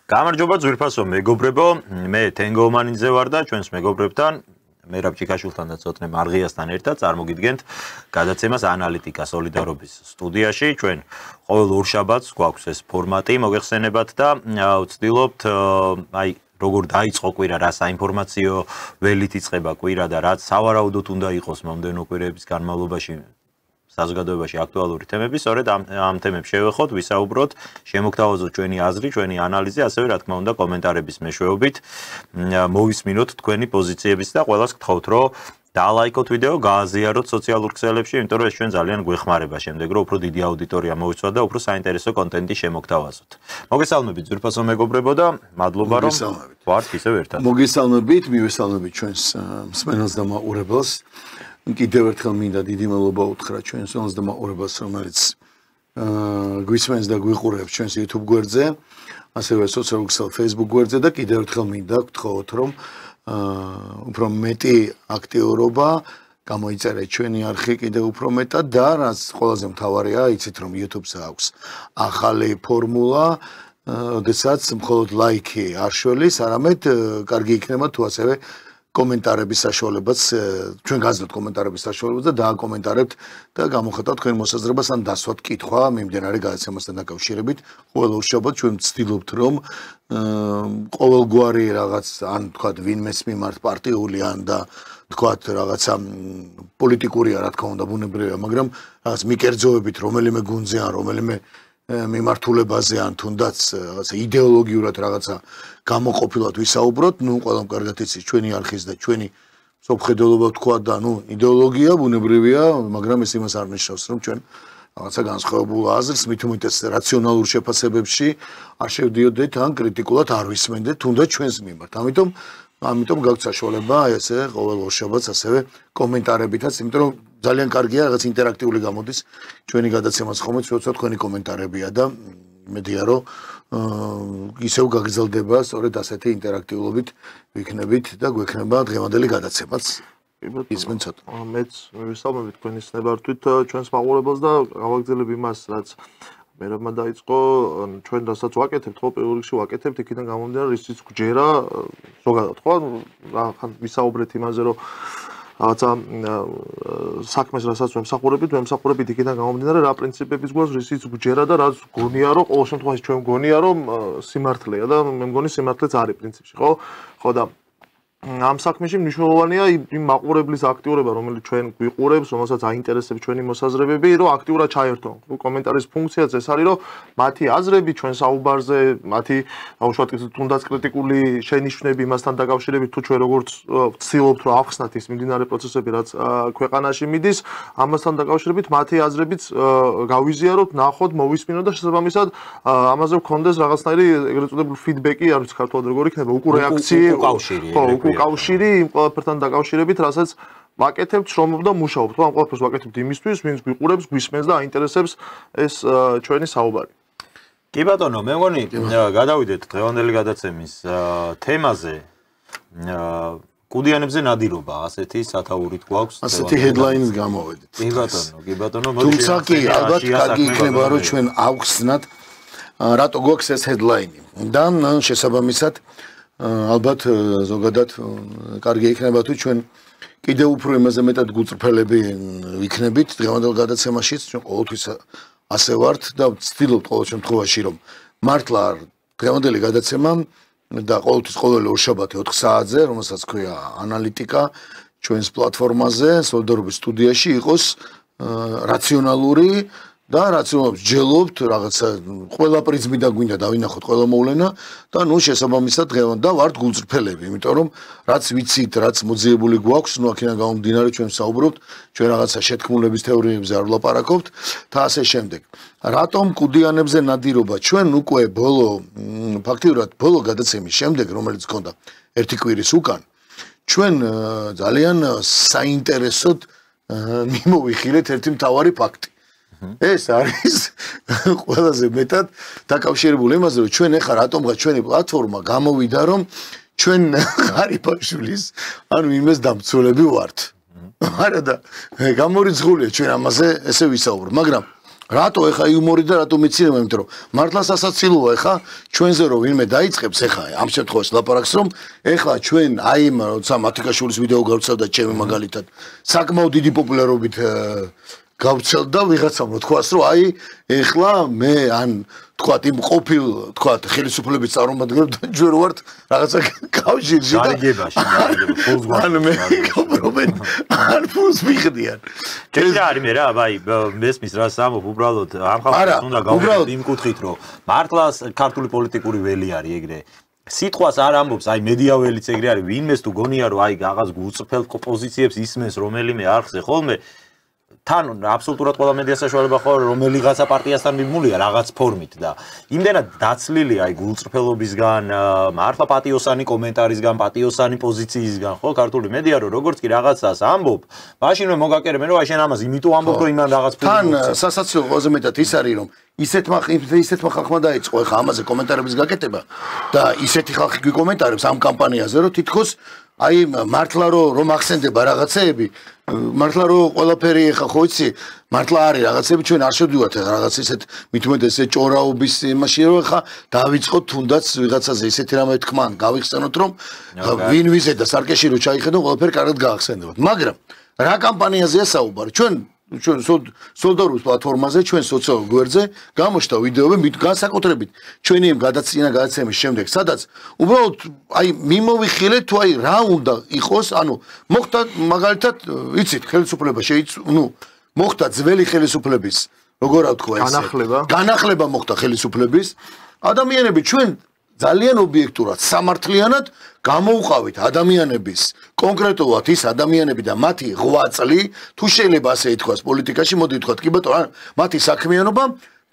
გამარჯობა ძვირფასო მეგობრებო, მე თენგო მანიძე ვარ და ჩვენს მეგობრებთან მერაბ ჭიქაშვილთან და ცოტნე მარღიასთან ერთად წარმოგიდგენთ გადაცემას ანალიტიკა სოლიდარობის სტუდიაში. ჩვენ ყოველ ორშაბათს გვაქვს ეს ფორმატი, მოგეხსენებათ და ვცდილობთ როგორ დაიწყო კვირა, რა საინფორმაციო ველით იწყება კვირა და რაც სავარაუდოდ უნდა იყოს მომდევნო კვირების განმავლობაში საზოგადოებაში აქტუალური თემები, სწორედ ამ თემებს შევეხოთ, ვისაუბროთ, შემოგთავაზოთ ჩვენი აზრი, ჩვენი ანალიზი, ასევე რა თქმა უნდა კომენტარების მეშვეობით მოვისმინოთ თქვენი პოზიციებიც და ყველას გთხოვთ, რომ დაალაიქოთ ვიდეო, გააზიაროთ სოციალურ ქსელებში, იმიტომ რომ ეს ჩვენ ძალიან გვეხმარება შემდეგ, რომ უფრო დიდი აუდიტორია მოვიცვათ და უფრო საინტერესო კონტენტი შემოგთავაზოთ. მოგესალმებით ძვირფასო მეგობრებო და მადლობა რომ ვართ ისევ ერთად. მოგესალმებით, მივესალმებით ჩვენს მსმენელს და მაყურებელს. კიდევ ერთხელ მინდა დიდი მადლობა უთხრა ჩვენს მსმენელს და მაყურებელს, რომელიც გვისმენს და გვიყურებს ჩვენს YouTube გვერდზე, ასევე სოციალურ ქსელ Facebook გვერდზე და კიდევ ერთხელ მინდა გთხოვოთ, რომ უფრო მეტი აქტიურობა გამოიწერეთ ჩვენი არხი კიდევ უფრო მეტად და რაც ყველაზე მთავარია, იცით რომ YouTube-ზე აქვს ახალი ფორმულა, როდესაც მხოლოდ ლაიქი არ შველის, არამედ კარგი იქნება თუ ასევე კომენტარების საშუალებაც, ჩვენ გაძლევთ კომენტარების საშუალებაც და დააკომენტარებთ და გამოხატავთ თქვენ მოსაზრებას ან დასვათ კითხვა მიმდინარე გადაცემასთან დაკავშირებით. ყოველ ორშაბათს ჩვენ ვცდილობთ რომ ყოველგვარი რაღაც ან თქვათ ვინმეს მიმართ პარტიული ან და თქვათ რაღაცა პოლიტიკურია რა თქმა უნდა ბუნებრივია, მაგრამ რაღაც მიკერძოებით რომელიმე გუნდზე ან რომელიმე მიმართულებაზე ან თუნდაც რაღაცა იდეოლოგიურად რაღაცა გამოყოფილად ვისაუბროთ, ყველამ კარგად იცის ჩვენი არხის და ჩვენი სოფხედელობა თქვა და იდეოლოგია ბუნებრივია, მაგრამ ეს იმას არ ნიშნავს, რომ ჩვენ რაღაცა განსხვავებულ აზრს მით უმეტეს რაციონალურ შეფასებებში არ შევდიოდეთ ან კრიტიკულად არ ვისმენდეთ თუნდაც ჩვენს მიმართ. ამიტომ გაქვთ საშუალება ესე ყოველ ორშაბათს ასევე კომენტარებითაც, იმიტომ რომ ძალიან კარგია რაღაც ინტერაქტიული გამოდის ჩვენი გადაცემაც ხოლმე, როცა თქვენი კომენტარებია და მედია რომ ისევ გაგრძელდება სწორედ ასეთი ინტერაქტიულობით ვიქნებით და გვექნება დღევანდელი გადაცემაც. ისმენ ცოტა. მეც მივესალმებით თქვენის ნებართვით ჩვენს მაყურებელს და გავაგრძელებ იმას, რაც მერაბმა დაიწყო, ჩვენ რასაც ვაკეთებთ, ხო პირველ რიგში ვაკეთებთ იქიდან გამომდინარე, რისიც გვჯერა ზოგადად, ხო? ხან ვისაუბრეთ იმაზე, რომ რაღაცა საქმეს რასაც ვემსახურებით იქიდან გამომდინარე, რა პრინციპების გვაქვს, რისიც გვჯერა და რაც გონია, რომ ყოველ შემთხვევაში ჩვენ გონია, რომ სიმართლეა და მე მგონი სიმართლეც არის პრინციპში, ხო? ხო და ამ საქმეში მნიშვნელოვანია იმ მაყურებლის აქტიურობა, რომელიც ჩვენ გვიყურებს, რომელსაც აინტერესებს ჩვენი მოსაზრებები, რომ აქტიურად ჩაერთონ. კომენტარის ფუნქციაც ეს არის, რომ მათი აზრები ჩვენ საუბარზე, მათი უშუალოდ თუნდაც კრიტიკული შენიშვნები იმასთან დაკავშირებით, თუ ჩვენ როგორც ვცდილობთ, რომ ავხსნათ ის მიმდინარე პროცესები, რაც ქვეყანაში მიდის, ამასთან დაკავშირებით მათი აზრებიც გავიზიაროთ, ნახოთ, მოვისმინოთ და შესაბამისად ამაზე ვქონდეს რაღაცნაირი ეგრეთ წოდებული ფიდბექი, არ ვიცი ქართულად როგორ იქნება, უკუპრეაქცია, კავშირი იმ ყველაფერთან დაკავშირებით, რასაც ვაკეთებთ, შრომობთ და მუშაობთ. ამ ყველაფერს ვაკეთებთ იმისთვის, ვინც გვიყურებს, გვისმენს და აინტერესებს ეს ჩვენი საუბარი. კი ბატონო, მე მგონი გადავიდეთ დღევანდელი გადაცემის თემაზე. კუდიანებზე ნადირობა, ასეთი სათაურით გვაქვს. ასეთი headlines გამოვედით. კი ბატონო, თუმცა კი ალბათ კარგი იქნება, რომ ჩვენ ავხსნათ რატო გვაქვს ეს headline და შესაბამისად ალბათ ზოგადად კარგი იქნება თუ ჩვენ კიდევ უფრო იმაზე მეტად გუწრფელები ვიქნებით დღევანდელ გადაცემაშიც, ჩვენ ყოველთვის ასე ვართ და ვცდილობთ ყოველ შემთხვევაში რომ მართლა დღევანდელი გადაცემა და ყოველთვის ყოველი ორშაბათი 4 საათზე, რომელსაც ქვია ანალიტიკა ჩვენს პლატფორმაზე, სოლიდარობის სტუდიაში იყოს რაციონალური და რაციონალს ჯელობთ რაღაცა ყველა პრიზმიდან გვინდა დავინახოთ ყველა მოვლენა და შესაბამისად და ვართ გულწრფელები, იმიტომ რომ რაც ვიცით, რაც მოძიებული გვაქვს, აქედან გამომდინარე ჩვენ საუბრობთ, ჩვენ რაღაცა შეთქმულების თეორიებზე არ ვლაპარაკობთ და ასე შემდეგ. რატომ კუდიანებზე ნადირობა? ჩვენ უკვე ფაქტიურად ბოლო გადაცემის შემდეგ, რომელიც გქონდა ერთი კვირის უკან, ჩვენ ძალიან საინტერესოდ მიმოვიხილეთ ერთი მთავარი ფაქტი. ეს არის ყველაზე მეტად დაკავშირებული იმაზე, რომ ჩვენ ახლა რატომღაც ჩვენი პლატფორმა გამოვიდა, რომ ჩვენ ღარიბაშვილის ანუ იმეს დამცველები ვართ. არა და გამორიცხულია ჩვენ ამაზე ესე ვისაუბროთ, მაგრამ რატო ეხა იუმორი და რატო მეცნიერება, იმიტომ რომ მართლა სასაცილოა ეხა ჩვენზე რომ ვინმე დაიწყებს ეხა ამ შემთხვევაში ლაპარაკს რომ ეხლა ჩვენ აი იმ როცა მათიკაშვილის ვიდეო გავცელდა ჩემი მაგალითად საკმაოდ დიდი პოპულარობით გავცელდა ვიღაცამ რომ თქვას რომ აი ეხლა მე ან თქვა იმ ყოფილ თქვა ხელისუფლების წარმომადგენლებს ჯერ ვართ რაღაცა კავშირში და გარიგებაში ან მე გოპრობენ ან ფულს მიხდიან ეს არის მე რა აი მესმის რა სამობ უბრალოდ ამ ხალხს უნდა გავუბრალოდ იმ კუთხით რომ მართლა ქართული პოლიტიკური ველი არის ეგრე სიტყვას არ ამბობს აი მედია ველიც ეგრე არის ვინმეს თუ გონია რომ აი რაღაც გულწრფელ პოზიციებს ისმენს რომელიმე არხზე ხოლმე თან აბსოლუტურად ყველა მედია საშუალება ხო რომელიღაცა პარტიასთან მიმულია რაღაც ფორმით და იმდენად დაცლილი აი გულწრფელობისგან მართლა პატიოსანი კომენტარისგან პატიოსანი პოზიციისგან ხო ქართული მედია რომ როგორც კი რაღაცას ამბობ მაშინვე მოგაკერებენ რომ აი შენ ამას იმიტომ ამბობ რომ იმან რაღაც თან სასაცილო ყველაზე მეტად ის არის რომ ისეთმა ხალხმა დაიწყო ეხა ამაზე კომენტარების გაკეთება და ისეთი ხალხი გვიკომენტარებს ამ კამპანიაზე რომ თითქოს აი მართლა რომ ახსენდება რაღაცეები მართლა რომ ყველაფერი ეხა ხო იცი მართლა არის რაღაცები ჩვენ არ შევდივართ რაღაც ისეთ მithumet ესე ჭორაობის იმაში რომ ეხა დავიწყოთ თუნდაც ვიღაცაზე ისეთი რამე თქმა გავიხსენოთ რომ ვინ ვიზე და სარკეში რო ჩაიხედო ყველაფერი კარგად გაახსენდებათ მაგრამ რა კამპანიაზეა საუბარი ჩვენ სოლდარუს პლატფორმაზე ჩვენ სოციალურ გვერდზე გამოჩნდა ვიდეოები განსაკუთრებით ჩვენი იმ გადაცემის შემდეგ სადაც უბრალოდ აი მიმოვიხილეთ თუ აი რა უნდა იყოს ანუ მოხდა მაგალითად იცით ხელისუფლება მოხდა ძველი ხელისუფლების როგორ ვთქვა ეს განახლება მოხდა ხელისუფლების ადამიანები ჩვენ ძალიან ობიექტურად სამართლიანად გამოუყავით ადამიანების კონკრეტულად ის ადამიანები და მათი ღვაწლი თუ შეიძლება ასე ითქვას პოლიტიკაში მოდი ვთქვათ კი ბატონო მათი საქმიანობა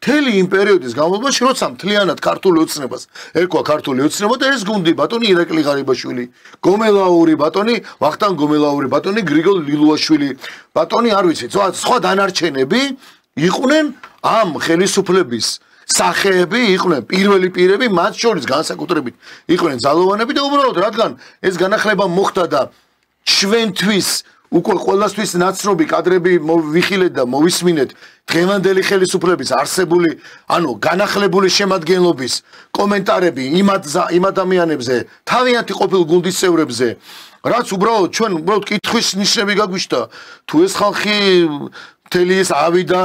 მთელი იმ პერიოდის განმავლობაში როცა მთლიანად ქართული ოცნებას ერქვა ქართული ოცნება და ეს გუნდი ბატონი ირაკლი ღარიბაშვილი გომელაური ბატონი ვახტანგ გომელაური ბატონი გრიგოლ ლილუაშვილი ბატონი არ ვიცი სხვა დანარჩენები იყვნენ ამ ხელისუფლების სახეები იყვნენ პირველი პირები მათ შორის განსაკუთრებით იყვნენ ძალოვანები და უბრალოდ რადგან ეს განახლება მოხდა და ჩვენთვის უკვე ყველასთვის ნაცნობი კადრები ვიხილეთ და მოვისმინეთ დღევანდელი ხელისუფლების არსებული ანუ განახლებული შემადგენლობის კომენტარები იმ ადამიანებზე თავიანთი ყოფილ გუნდის წევრებზე რაც უბრალოდ ჩვენ უბრალოდ კითხვის ნიშნები გაგვიშთა თუ ეს ხალხი მთელი ეს ავიდა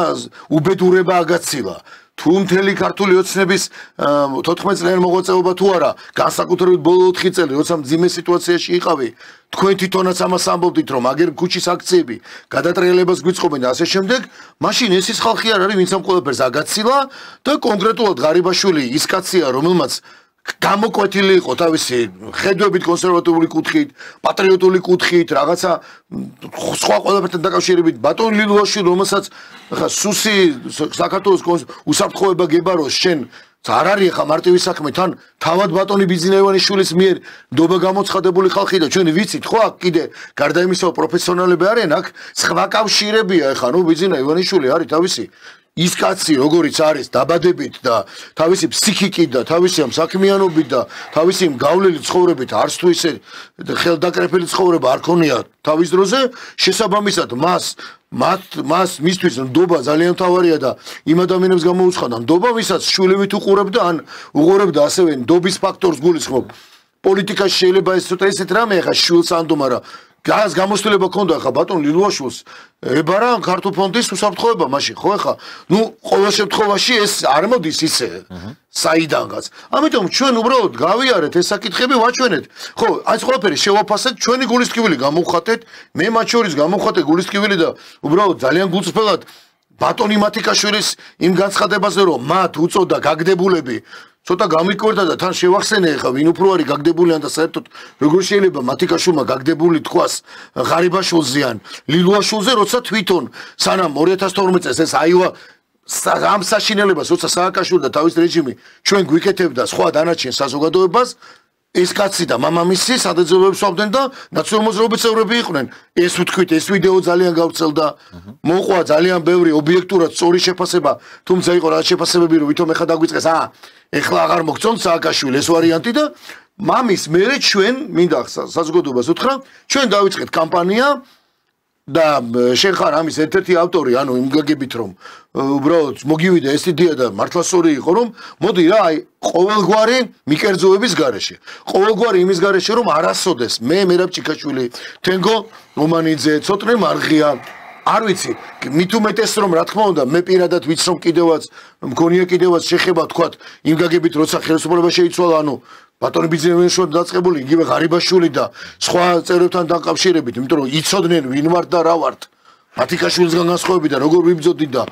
უბედურება აგაცილა თუ მთელი ქართული ოცნების 14 წლიანი მოღვაწეობა თუ არა განსაკუთრებით ბოლო 4 წელი როცა მძიმე სიტუაციაში იყავი თქვენ თვითონაც ამას ამბობდით რომ აგერ ქუჩის აქციები გადატრიალებას გვიწყობენ და ასე შემდეგ მაშინ ეს ის ხალხი არ არის ვინც ამ ყველაფერს აგაცილა და კონკრეტულად ღარიბაშვილი ის კაცია რომელმაც გამოკვეთილი იყო თავისი ხედვებით კონსერვატიული კუთხით, პატრიოტული კუთხით, რაღაცა სხვა ყველაფერთან დაკავშირებით ბატონ ლილუაშვილი, რომელსაც ხა სუსი საქართველოს უსაფრთხოება გებაროს შენ არ არის ხა მარტივი საქმე თან თავად ბატონი ბიზნეევანიშვილის მიერ ნდობა გამოცხადებული ხალხი და ჩვენ ვიცით ხო აქ კიდე გარდა იმისა პროფესიონალები არიან აქ სხვა კავშირებია ხა ნუ ბიზნეევანიშვილი არის თავისი ის კაცი როგორიც არის დაბადებით და თავისი ფსიქიკით და თავისი ამ საქმიანობით და თავისი ამ გავლილი ცხოვრებით არც თუ ისე ხელდაკრეფილი ცხოვრება არ ქონია თავის დროზე შესაბამისად მას მისთვის ნდობა ძალიან მთავარია და იმ ადამიანებს გამოუცხადა ნდობა ვისაც შვილივით უყურებდა ან უყურებდა ასევე ნდობის ფაქტორს გულისხმობ პოლიტიკაში შეიძლება ეს ცოტა ისეთ რამე ხა შვილს ანდო მაგრამ გას გამოსვლება ქონდა ხა ბატონ ლილუაშვილს ებარა ქართულ ფონდის უსაფრთხოება მაშინ ხო ხა ნუ ყოველ შემთხვევაში ეს არ მოდის ისე საიდანღაც ამიტომ ჩვენ უბრალოდ გავიარეთ ეს საკითხები ვაჩვენეთ ხო აი ყველაფერი შევაფასეთ ჩვენი გულის ტკივილი გამოვხატეთ მე მათ შორის გამოვხატე გულის ტკივილი და უბრალოდ ძალიან გულწრფელად ბატონი მათიკაშვილის იმ განცხადებაზე რომ მათ უწოდა გაგდებულები ცოტა გამიკვირდა და თან შევახსენე ხა ვინ უფრო არის გაგდებულიან და საერთოდ როგორ შეიძლება მათიკაშვილმა გაგდებული თქვას ღარიბაშვილზე ან ლილუაშვილზე როცა თვითონ სანამ 2012 წელს ეს აივა ამ საშინელებას როცა სააკაშვილი და თავის რეჟიმი ჩვენ გვიკეთებდა სხვა დანარჩენ საზოგადოებას ეს კაცი და მამამისი სადაძებებს ვავდნენ და ნაციონალურ მოძრაობის წევრები იყვნენ ეს ვთქვით ეს ვიდეო ძალიან გავვრცელდა მოყვა ძალიან ბევრი ობიექტურად სწორი შეფასება თუმცა იყო რაღაც შეფასებები რომ ვითომ ეხა დაგვიწყეს ეხლა აღარ მოგწონთ სააკაშვილი ეს ვარიანტი და მამის მერე ჩვენ მინდა საზოგადოებას უთხრა ჩვენ დავიწყეთ კამპანია და შენ ხარ ამის ერთ-ერთი ავტორი, ანუ იმ გაგებით რომ უბრალოდ მოგივიდა ეს იდეა და მართლა სწორი იყო რომ მოდი რა, აი ყოველგვარი მიკერძოების გარეშე. ყოველგვარი იმის გარეშე რომ არასოდეს მე მერაბ ჩიკაშვილი, თენგო რომანიძე, ცოტნე მარღია არ ვიცი, მით უმეტეს რომ რა თქმა უნდა მე პირადად ვიცი რომ კიდევაც მგონია კიდევაც შეხება თქვა იმ გაგებით როცა ხელისუფლება შეიცვალა, ანუ ბატონი ბიძინეშვილი დაწყებული, იგივე ღარიბაშვილი და სხვა წევრებთან დაკავშირებით, იმიტომ რომ იცოდნენ ვინ ვართ და რა ვართ. მათიკაშვილისგან განსხვავებით და როგორ ვიბრძოდი და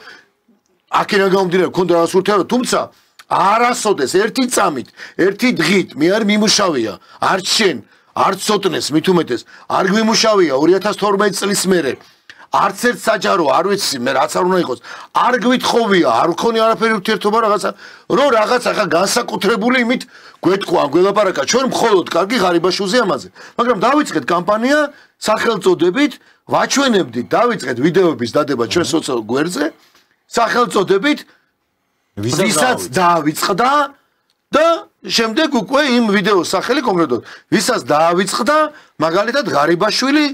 აქედან გამომდინარე მქონდა რაღაც ურთიერთობა, თუმცა არასოდეს ერთი წამით, ერთი დღით მე არ მიმუშავია, არც შენ, არც ცოტნეს, მით უმეტეს, არ გვიმუშავია 2012 წლის მერე. არც ერთ საჯარო არ ვიცი მე რაც არ უნდა იყოს არ გვითხოვია არ ვქონი არაფერი ურთიერთობა რაღაცა რომ რაღაცა ხა განსაკუთრებული იმით გვეთქვა გველაპარაკა ჩვენ მხოლოდ კარგი ღარიბაშვილზე ამაზე მაგრამ დავიწყეთ კამპანია სახელწოდებით ვაჩვენებდით დავიწყეთ ვიდეოების დადება ჩვენ სოციალურ გვერდზე სახელწოდებით ვისაც დაავიწყდა და შემდეგ უკვე იმ ვიდეოს სახელი კონკრეტულად ვისაც დაავიწყდა მაგალითად ღარიბაშვილი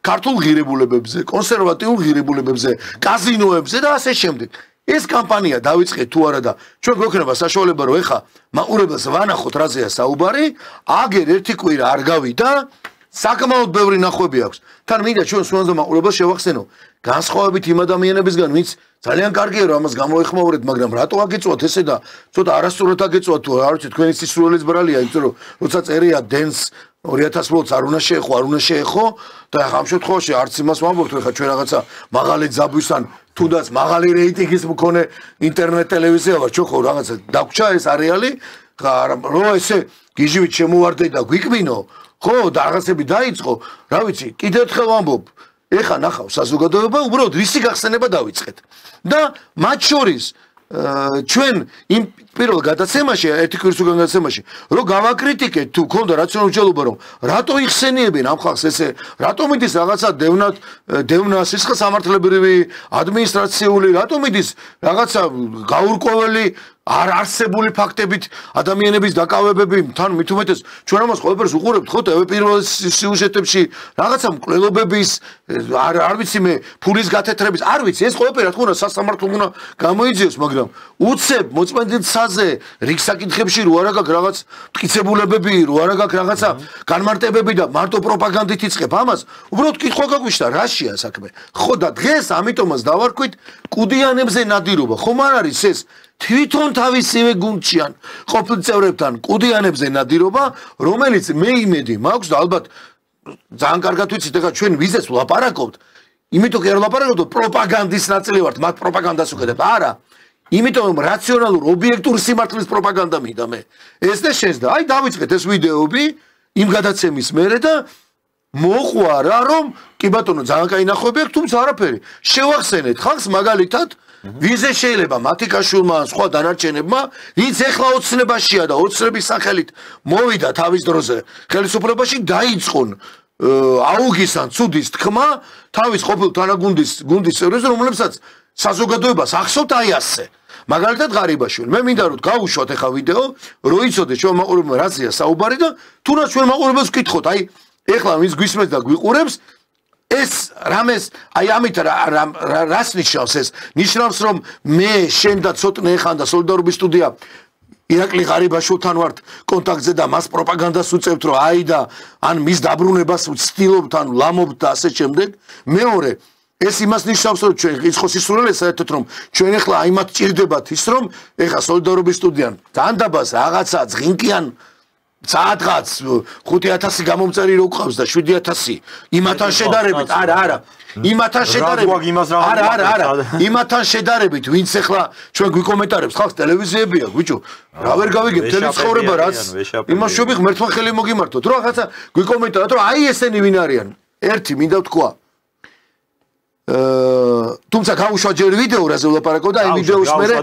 ქართულ ღირებულებებზე, კონსერვატიულ ღირებულებებზე, კაზინოებზე და ასე შემდეგ. ეს კამპანია დავიწყეთ თუ არა და ჩვენ გვექნება საშუალება რომ ეხა მაყურებელს ვანახოთ რაზეა საუბარი, აგერ ერთი კვირა არ გავიდა, საკმაოდ ბევრი ნახვები აქვს. თან მინდა ჩვენ სულანძე მაყურებელს შევახსენო, განსხვავებით იმ ადამიანებისგან, ვინც ძალიან კარგია რომ ამას გამოეხმაურეთ, მაგრამ რატო აგეწვათ ესე და ცოტა არასწორად აგეწვათ თუ არ ვიცი თქვენი სისრულეც ბრალია, იმიტომ რომ როცა წერია დენს 2000 ვოლტს არ უნდა შეეხო, არ უნდა შეეხო და ახლა ამ შემთხვევაში არც იმას ვამბობთ, ხა ჩვენ რაღაცა მაღალი ძაბვისთან თუნდაც მაღალი რეიტინგის მქონე ინტერნეტ ტელევიზია ვარ, ჩვენ ხო რაღაცა დაგვრჩა ეს არეალი, ხა რომ ესე გიჟივით შემოვარდე და გვიკმინო, ხო და რაღაცები დაიწყო, რა ვიცი, კიდევ ერთხელ ვამბობ, ეხა ნახავ საზოგადოება, უბრალოდ რისი გახსენება დავიწყეთ. და მათ შორის ჩვენ იმ პირველ გადაცემაში, ერთი კვირის უკან გადაცემაში, რომ გავაკრიტიკეთ თუ ქონდა რაციონალური მსჯელობა, რომ რატო იხსენიებენ ამ ხალხს ესე, რატომ მიდის რაღაცა დევნა სისხლსამართლებრივი, ადმინისტრაციული, რატომ მიდის რაღაცა გაურკვეველი არ არსებული ფაქტებით ადამიანების დაკავებები, თან მით უმეტეს ჩვენ ამას ყველაფერს უყურებთ ხო TV პირველ სიუჟეტებში, რაღაცა მკვლელობების, არ ვიცი მე, ფულის გათეთრების, არ ვიცი, ეს ყველაფერი რა თქმა უნდა სასამართლომ უნდა გამოიძიოს, მაგრამ უცებ მოწმენდილ ცაზე რიგ საკითხებში რო არა გაქვს რაღაც მტკიცებულებები, რო არა გაქვს რაღაცა განმარტებები და მარტო პროპაგანდით იწყებ ამას, უბრალოდ კითხვა გაგვიშთა, რაშია საქმე. ხო და დღეს ამიტომაც დავარქვით კუდიანებზე ნადირობა, ხომ არ არის ეს თვითონ თავისივე გუნდშიან ყოფილ წევრებთან კუდიანებზე ნადირობა, რომელიც მე იმედი მაქვს და ალბათ ძალიან კარგად ვიცით, ეხლა ჩვენ ვიზეს ვლაპარაკობთ, იმიტომ კი არ ვლაპარაკობთ პროპაგანდის ნაწილი ვართ, მათ პროპაგანდას უყედებთ, არა. იმიტომ რომ რაციონალურ ობიექტურ სიმართლის პროპაგანდა მინდა მე. ეს და შენს და აი დავიწყეთ ეს ვიდეოები იმ გადაცემის მერე და მოყვა რა რომ კი ბატონო ძალიან კაი ნახვები აქვს, თუმცა არაფერი. შევახსენეთ ხალხს მაგალითად ვიზე შეიძლება მათიკაშვილმა ან სხვა დანარჩენებმა, ვინც ეხლა ოცნებაშია და ოცნების სახელით მოვიდა თავის დროზე ხელისუფლებაში დაიწყონ აუგის ან ცუდის თქმა თავის ყოფილ თანაგუნდის წევრებზე, რომლებსაც საზოგადოებას ახსოვთ აი ასე. მაგალითად ღარიბაშვილი. მე მინდა რომ გავუშვათ ახლა ვიდეო, რომ იცოდეთ ჩვენ მაყურებელმა რაზეა საუბარი და თუნდაც ჩვენ მაყურებელს ვკითხოთ, აი ეხლა ვინც გვისმენს და გვიყურებს ეს რამეს აი ამით რას ნიშნავს ეს? ნიშნავს რომ მე შენ და ცოტნე ხან და სოლიდარობის სტუდია ირაკლი ღარიბაშვილთან ვართ კონტაქტზე და მას პროპაგანდას უწევთ რომ აი და ან მის დაბრუნებას ვცდილობთ ან ლამობთ და ასე შემდეგ. მეორე ეს იმას ნიშნავს რომ ჩვენ რიცხო სისულელე საერთოდ რომ ჩვენ ახლა აიმათ ჭირდებათ ის რომ ეხლა სოლიდარობის სტუდიამ ძალიან დაბას რაღაცა ძღინკიან საათღაც 5000 გამომწერი რო ყავს და 7000 იმათან შედარებით არა იმათან შედარებით არა იმათან შედარებით ვინც ახლა ჩვენ გვიკომენტარებს ხალხს ტელევიზიები აქვს ბიჭო რა ვერ გავიგებ თელი ცხოვრება რაც იმას შევი ღმერთმა ხელი მოგიმართოთ რომ რაღაცა გვიკომენტაროთ რომ აი ესენი ვინ არიან ერთი მინდა ვთქვა თუმცა გავუშვა ჯერ ვიდეო რაზე ვლაპარაკობ და აი ვიდეოს მერე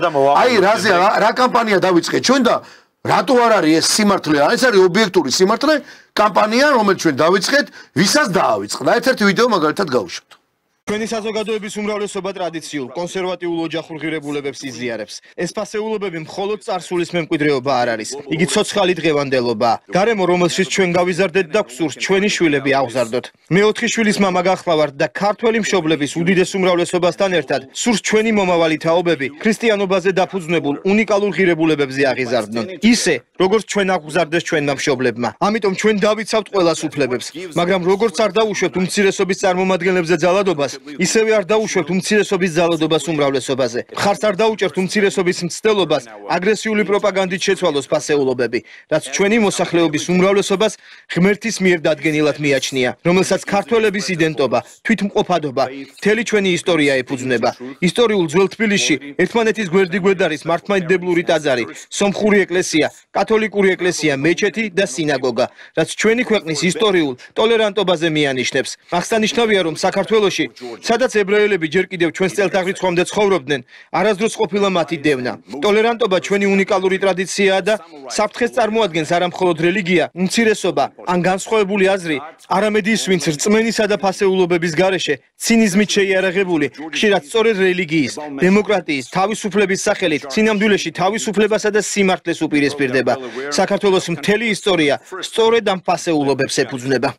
აი რაზე რა კამპანია დავიწყეთ ჩვენ და რატო არ არის ეს სიმართლე? ეს არის ობიექტური სიმართლე კამპანია, რომელიც ჩვენ დავიწყეთ, ვისაც დაავიწყდა. ერთ-ერთი ვიდეო მაგალითად გავუშვათ. ჩვენი საზოგადოების უმრავლესობა ტრადიციულ, კონსერვატიულ ოჯახურ ღირებულებებს იზიარებს. ეს ფასეულობები მხოლოდ წარსულის მემკვიდრეობა არ არის. იგი ცოცხალი დღევანდელობაა. გარემო, რომელშიც ჩვენ გავიზარდეთ და გვსურს ჩვენი შვილები აღზარდოთ. მე 4 შვილის მამა გახლავართ და ქართველი მშობლების უდიდეს უმრავლესობასთან ერთად სურს ჩვენი მომავალი თაობები ქრისტიანობაზე დაფუძნებულ უნიკალურ ღირებულებებზე აღიზარდნონ. ისე, როგორც ჩვენ აღზარდეს ჩვენმა მშობლებმა. ამიტომ ჩვენ დავიცავთ ყველას უფლებებს, მაგრამ როგორც არ დაუშვებთ უმცირესობის წარმომადგენლებზე ძალადობას, ისევე არ დაუშვებთ უმცირესობის ძალადობას უმრავლესობაზე. მხარს არ დაუჭერთ უმცირესობის მცდელობას აგრესიული პროპაგანდით შეცვალოს ფასეულობები, რაც ჩვენი მოსახლეობის უმრავლესობას ღმერთის მიერ დადგენილად მიაჩნია, რომელსაც ქართველების იდენტობა, თვითმყოფადობა, მთელი ჩვენი ისტორია ეფუძნება. ისტორიულ ძველ თბილისში ერთმანეთის გვერდიგვერდ არის მართლმადიდებლური ტაძარი, სომხური ეკლესია, კათოლიკური ეკლესია, მეჩეთი და სინაგოგა, რაც ჩვენი ქვეყნის ისტორიულ ტოლერანტობაზე მიანიშნებს. აღსანიშნავია, რომ საქართველოში სადაც ებრაელები ჯერ კიდევ ჩვენს წელთაღრიცხვამდე ცხოვრობდნენ, არასდროს ყოფილა მათი დევნა. ტოლერანტობა ჩვენი უნიკალური ტრადიციაა და საფრთხეს წარმოადგენს არა მხოლოდ რელიგია, უმცირესობა ან განსხვავებული აზრი, არამედ ის, ვინც რწმენისა და ფასეულობების გარეშე ცინიზმით შეიარაღებული, ხშირად სწორედ რელიგიის, დემოკრატიის, თავისუფლების სახელით სინამდვილეში თავისუფლებასა და სიმართლეს უპირისპირდება. საქართველოს მთელი ისტორია სწორედ ამ ფასეულობებს ეფუძნება.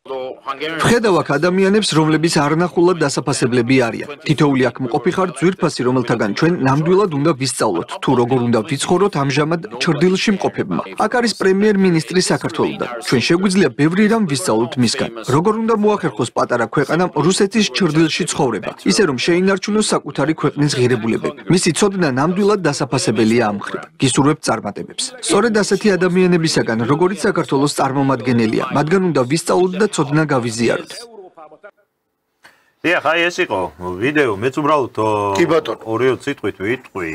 ვხედავ ადამიანებს, რომლებიც არნახულად დასაფასებლები არიან. თითოეული აქ მყოფი ხართ ძვირფასი, რომელთაგან ჩვენ ნამდვილად უნდა ვისწავლოთ, თუ როგორ უნდა ვიცხოვროთ ამჟამად ჩრდილში მყოფებმა. აქ არის პრემიერ-მინისტრი საქართველოდან. ჩვენ შეგვიძლია ბევრი რამ ვისწავლოთ მისგან. როგორ უნდა მოახერხოს პატარა ქვეყანამ რუსეთის ჩრდილში ცხოვრება, ისე რომ შეინარჩუნოს საკუთარი ქვეყნის ღირებულებები. მისი ცოდნა ნამდვილად დასაფასებელია ამ მხრივ. გისურვებთ წარმატებებს. სწორედ ასეთი ადამიანებისაგან, როგორიც საქართველოს წარმომადგენელია, მათგან უნდა ვისწავლოთ და ცოდნა გავიზიაროთ. დიახ, აი ეს იყო ვიდეო, მეც უბრალოდ კი ბატონო 2 სიტყვით ვიტყვი,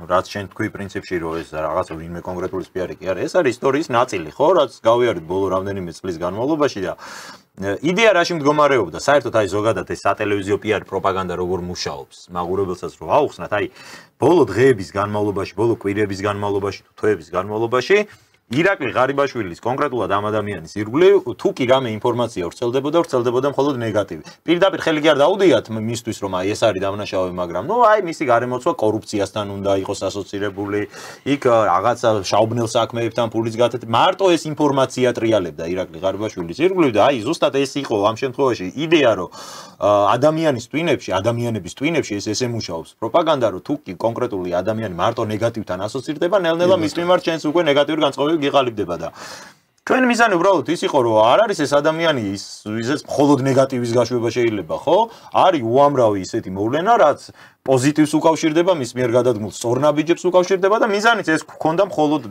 რაც შენ თქვი პრინციპში, რომ ეს რაღაცა ვინმე კონკრეტული სპიარი კი არის, ეს არის ისტორიის ნაწილი, ხო, რაც გავიარეთ ბოლო რამდენიმე წლის განმავლობაში და იდეა რაში მდგომარეობდა, საერთოდ აი ზოგადად ეს სატელევიზიო პიარი პროპაგანდა როგორ მუშაობს, მაგურებელსაც რო აუხსნათ, აი ბოლო დღეების განმავლობაში, ბოლო კვირების განმავლობაში, თვეების განმავლობაში ირაკლი ღარიბაშვილის კონკრეტულად ამ ადამიანის ირგვლივ თუ კი რამე ინფორმაცია ვრცელდებოდა მხოლოდ ნეგატივი. პირდაპირ ხელი კი არ დაუდიათ მისთვის რომ აი ეს არის დამნაშავე, მაგრამ ნუ აი მისი გარემოცვა კორუფციასთან უნდა იყოს ასოცირებული, იქ რაღაცა შაუბნელ საქმეებთან ფულის გათეთ. მარტო ეს ინფორმაცია ტრიალებდა ირაკლი ღარიბაშვილის ირგვლივ და აი ზუსტად ეს იყო ამ შემთხვევაში იდეა, რომ ადამიანების ტვინებში ეს ესე მუშაობს. პროპაგანდა რომ თუ კი კონკრეტული ადამიანი მარტო ნეგატივთან ასოცირდება, ნელ-ნელა მის მიმართ ჩვენს უკვე ნეგატიური განწყობები გიყალიბდება და ჩვენ მიზანი უბრალოდ ის იყო, რომ არ არის ეს ადამიანი ისეც მხოლოდ ნეგატივის გაშვება შეიძლება, ხო? არის უამრავი ისეთი მოვლენა, რაც პოზიტივს უკავშირდება, მის მიერ გადადგმულ სწორნაბიჯებს უკავშირდება და მიზანიც ეს გქონდა მხოლოდ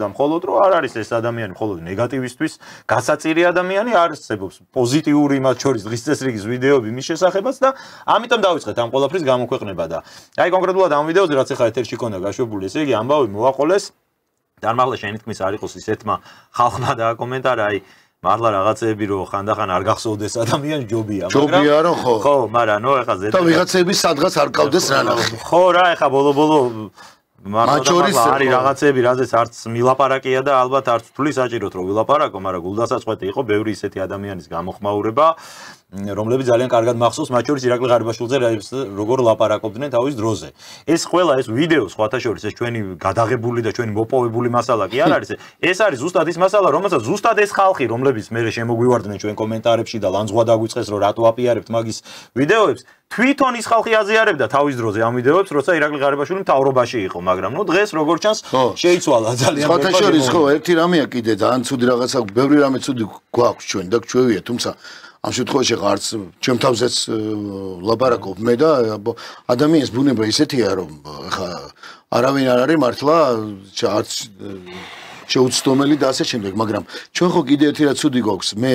რომ არ არის ეს ადამიანი მხოლოდ ნეგატივისტვის გასაწირი ადამიანი, არსებობს პოზიტიური მათ შორის დღის წესრიგის ვიდეოები მის შესახებაც და ამიტომ დავიწყეთ ამ ყველაფრის გამოქვეყნება და აი კონკრეტულად ამ ვიდეოზე რაც ახლა ეთერში ქონდა გაშვებული, ესე იგი ამბავი მოაყოლეს დარმაღლა შენი თქმის არ იყოს ისეთმა ხალხმა და კომენტარა აი მართლა რაღაცეები რომ ხანდახან არ გახსოვდეს ადამიანი ჯობია ჯობია რომ ხო მაგრამ ნუ ეხა ზედა და ვიღაცების სადღაც არ ყავდეს რანახი ხო რა ეხა ბოლო მარტო არის რაღაცეები რაზეც არც მილაპარაკია და ალბათ არც თვლი საჭიროთ რომ ვილაპარაკო, მაგრამ გულდასაწყვეტი იყო ბევრი ისეთი ადამიანის გამოხმაურება, რომლებიც ძალიან კარგად მახსოვს, მათ შორის ირაკლი ღარიბაშვილზე როგორ ლაპარაკობდნენ თავის დროზე. ეს ყველა ეს ვიდეო სხვათა შორის ეს ჩვენი გადაღებული და ჩვენი მოპოვებული მასალა კი არ არის. ეს არის ზუსტად ის მასალა, რომელსაც ზუსტად ეს ხალხი, რომლებიც მე შემოგვივარდნენ ჩვენ კომენტარებში და ლანძღვა დაგვიწყეს, რომ რატო აპიარებთ მაგის ვიდეოებს, თვითონ ის ხალხი აზიარებდა თავის დროზე ამ ვიდეოებს, როცა ირაკლი ღარიბაშვილი მთავრობაში იყო, მაგრამ ნუ დღეს როგორ ჩანს შეიცვალა ძალიან. სხვათა შორის ხო ერთი რამეა კიდე ძალიან ცუდი რაღაცა, ბევრი რამე ცუდი გვაქვს ჩვენ და გვჩვევია, თუმცა ამ შემთხვევაში არც ჩემ თავზეც ლაპარაკობ მე და ადამიანის ბუნება ისეთია, რომ ხა არავინ არ არის მართლა არც შეუცდომელი და ასე შემდეგ, მაგრამ ჩვენ ხო კიდე ერთი რაც ცუდი გვაქვს, მე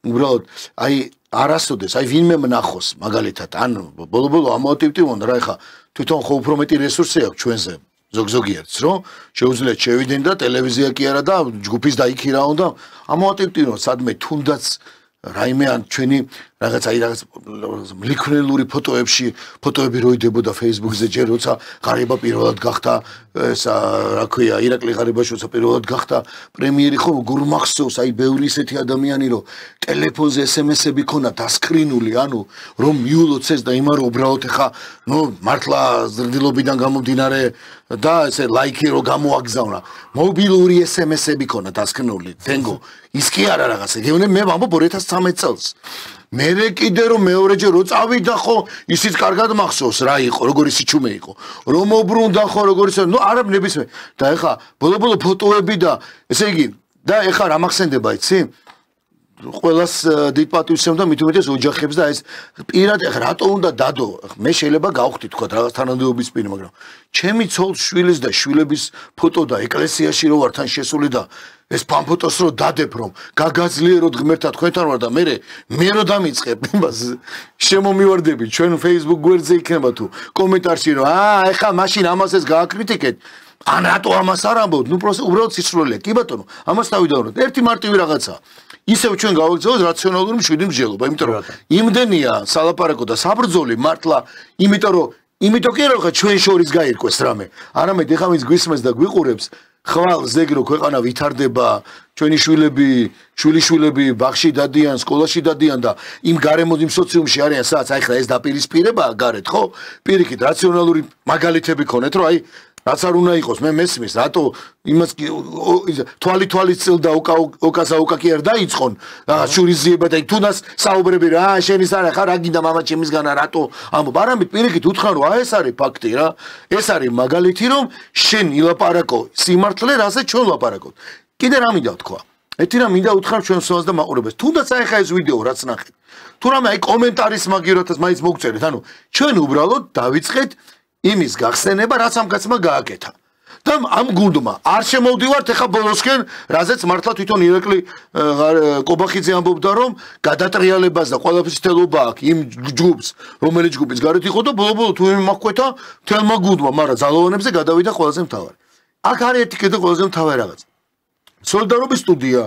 უბრალოდ აი არასოდეს, აი ვინმე მნახოს მაგალითად, ან ბოლო ამოტივტივონ რა ეხა თვითონ ხო უფრო მეტი რესურსი აქვს ჩვენზე ზოგიერთს, რომ შეუძლიათ შევიდნენ და ტელევიზია კი არა და ჯგუფის და იქი რა უნდა ამოტივტივონ სადმე თუნდაც რაიმე ან ჩვენი რაღაც ლიქნელური ფოტოები როიდებოდა Facebook-ზე ჯერ როცა ღარიბა პირველად გახდა ესა რა ქვია ირაკლი ღარიბაშვილს პირველად გახდა პრემიერი ხო გურმახსოვს აი ბევრი ისეთი ადამიანი რომ ტელეფონზე SMS-ები ქონა დასკრინული ანუ რომ მიულოც ეს და იმარო უბრალოდ ხა ნუ მართლა ზრდილობიდან გამომდინარე და ესე ლაიქი რო გამოაგზავნა მობილური SMS-ები ქონა დასკრინული თენგო ის კი არა რაღაცა გეუბნე მე ვამბობ 2013 წელს მერე კიდე რომ მეორეჯერ რო წავიდა ხო ისიც კარგად მახსოვს რა იყო როგორი სიჩუმე იყო რომ მობრუნდა ხო როგორი ნუ არა ნებისმიერ და ეხა ბოლო ფოტოები და ესე იგი და ეხა რა მახსენდება იცი ყველას დიდ პატივს ემდა მით უმეტეს ოჯახებს და ეს პირად ეხა რატო უნდა დადო მე შეიძლება გავხდი თქვა რაღაც თანამდებობის პირი მაგრამ ჩემი ცოლს შვილის და შვილების ფოტო და ეკლესიაში რო ვარ თან შესული და ეს ფანფოტოს რო დადებ რომ გაგაძლიეროთ ღმერთად თქვენთან ვარ და მე რო დამიწყებ იმას შემომივარდები ჩვენ Facebook გვერდზე იქნება თუ კომენტარში რომ ეხა მაშინ ამას ეს გააკრიტიკეთ ან რატო ამას არ ამბობთ ნუ პროსტ უბრალოდ სისრულეა კი ბატონო ამას დავიდავნოთ ერთი მარტივი რაღაცა ისევ ჩვენ გავაგზავნოთ რაციონალური მშვიდი მსჯელობა იმიტომ რომ იმდენია სალაპარაკო და საბრძოლი მართლა იმიტომ კი არა ჩვენ შორის გაირკვეს რამე არამედ ეხა ვინც გვისმენს და გვიყურებს ხვალ ზეგრო ქვეყანა ვითარდება ჩვენი შვილიშვილები ბაღში დადიან სკოლაში დადიან და იმ გარემოს იმ სოციუმში არიან სადაც აი ხა ეს დაპირისპირებაა გარეთ ხო პირიქით რაციონალური მაგალითები ქონეთ რომ აი რაც არ უნდა იყოს მე მესმის რატო იმას თვალის წილ და ოკა კი არ დაიწყონ რაღაც შურიზიება და თუნდაც საუბრები რა შენის არა ხარ რა გინდა მამა ჩემისგანა რატო ამბობ არამედ პირიქით უთხრან რომ ეს არის ფაქტი რა ეს არის მაგალითი რომ შენ ილაპარაკო სიმართლე რასაც ჩვენ ვლაპარაკობთ კიდე რა მინდა თქვა ერთი რამ მინდა უთხრა ჩვენ სულას და მაყურებელს თუნდაც აი ხა ეს ვიდეო რაც ნახეთ თუ რამე აი კომენტარის მაგიროთაც მაინც მოგწერეთ ანუ ჩვენ უბრალოდ დავიწყეთ იმის გახსენება რაც ამ კაცმა გააკეთა და ამ გუნდმა არ შემოვდივართ ეხა ბოლოსკენ რაზეც მართლა თვითონ ირაკლი კობახიძე ამბობდა რომ გადატრიალებას და ყველაფრის თელობა აქვს იმ ჯგუფს რომელიც ჯგუფის გარეთ იყო და ბოლო თუ იმ მაქკვეთა თელმა გუნდმა მაგრამ ძალოვანებზე გადავიდა ყველაზე მთავარი აქ არის ერთი კიდე ყველაზე მთავარი რაღაც სოლიდარობის სტუდია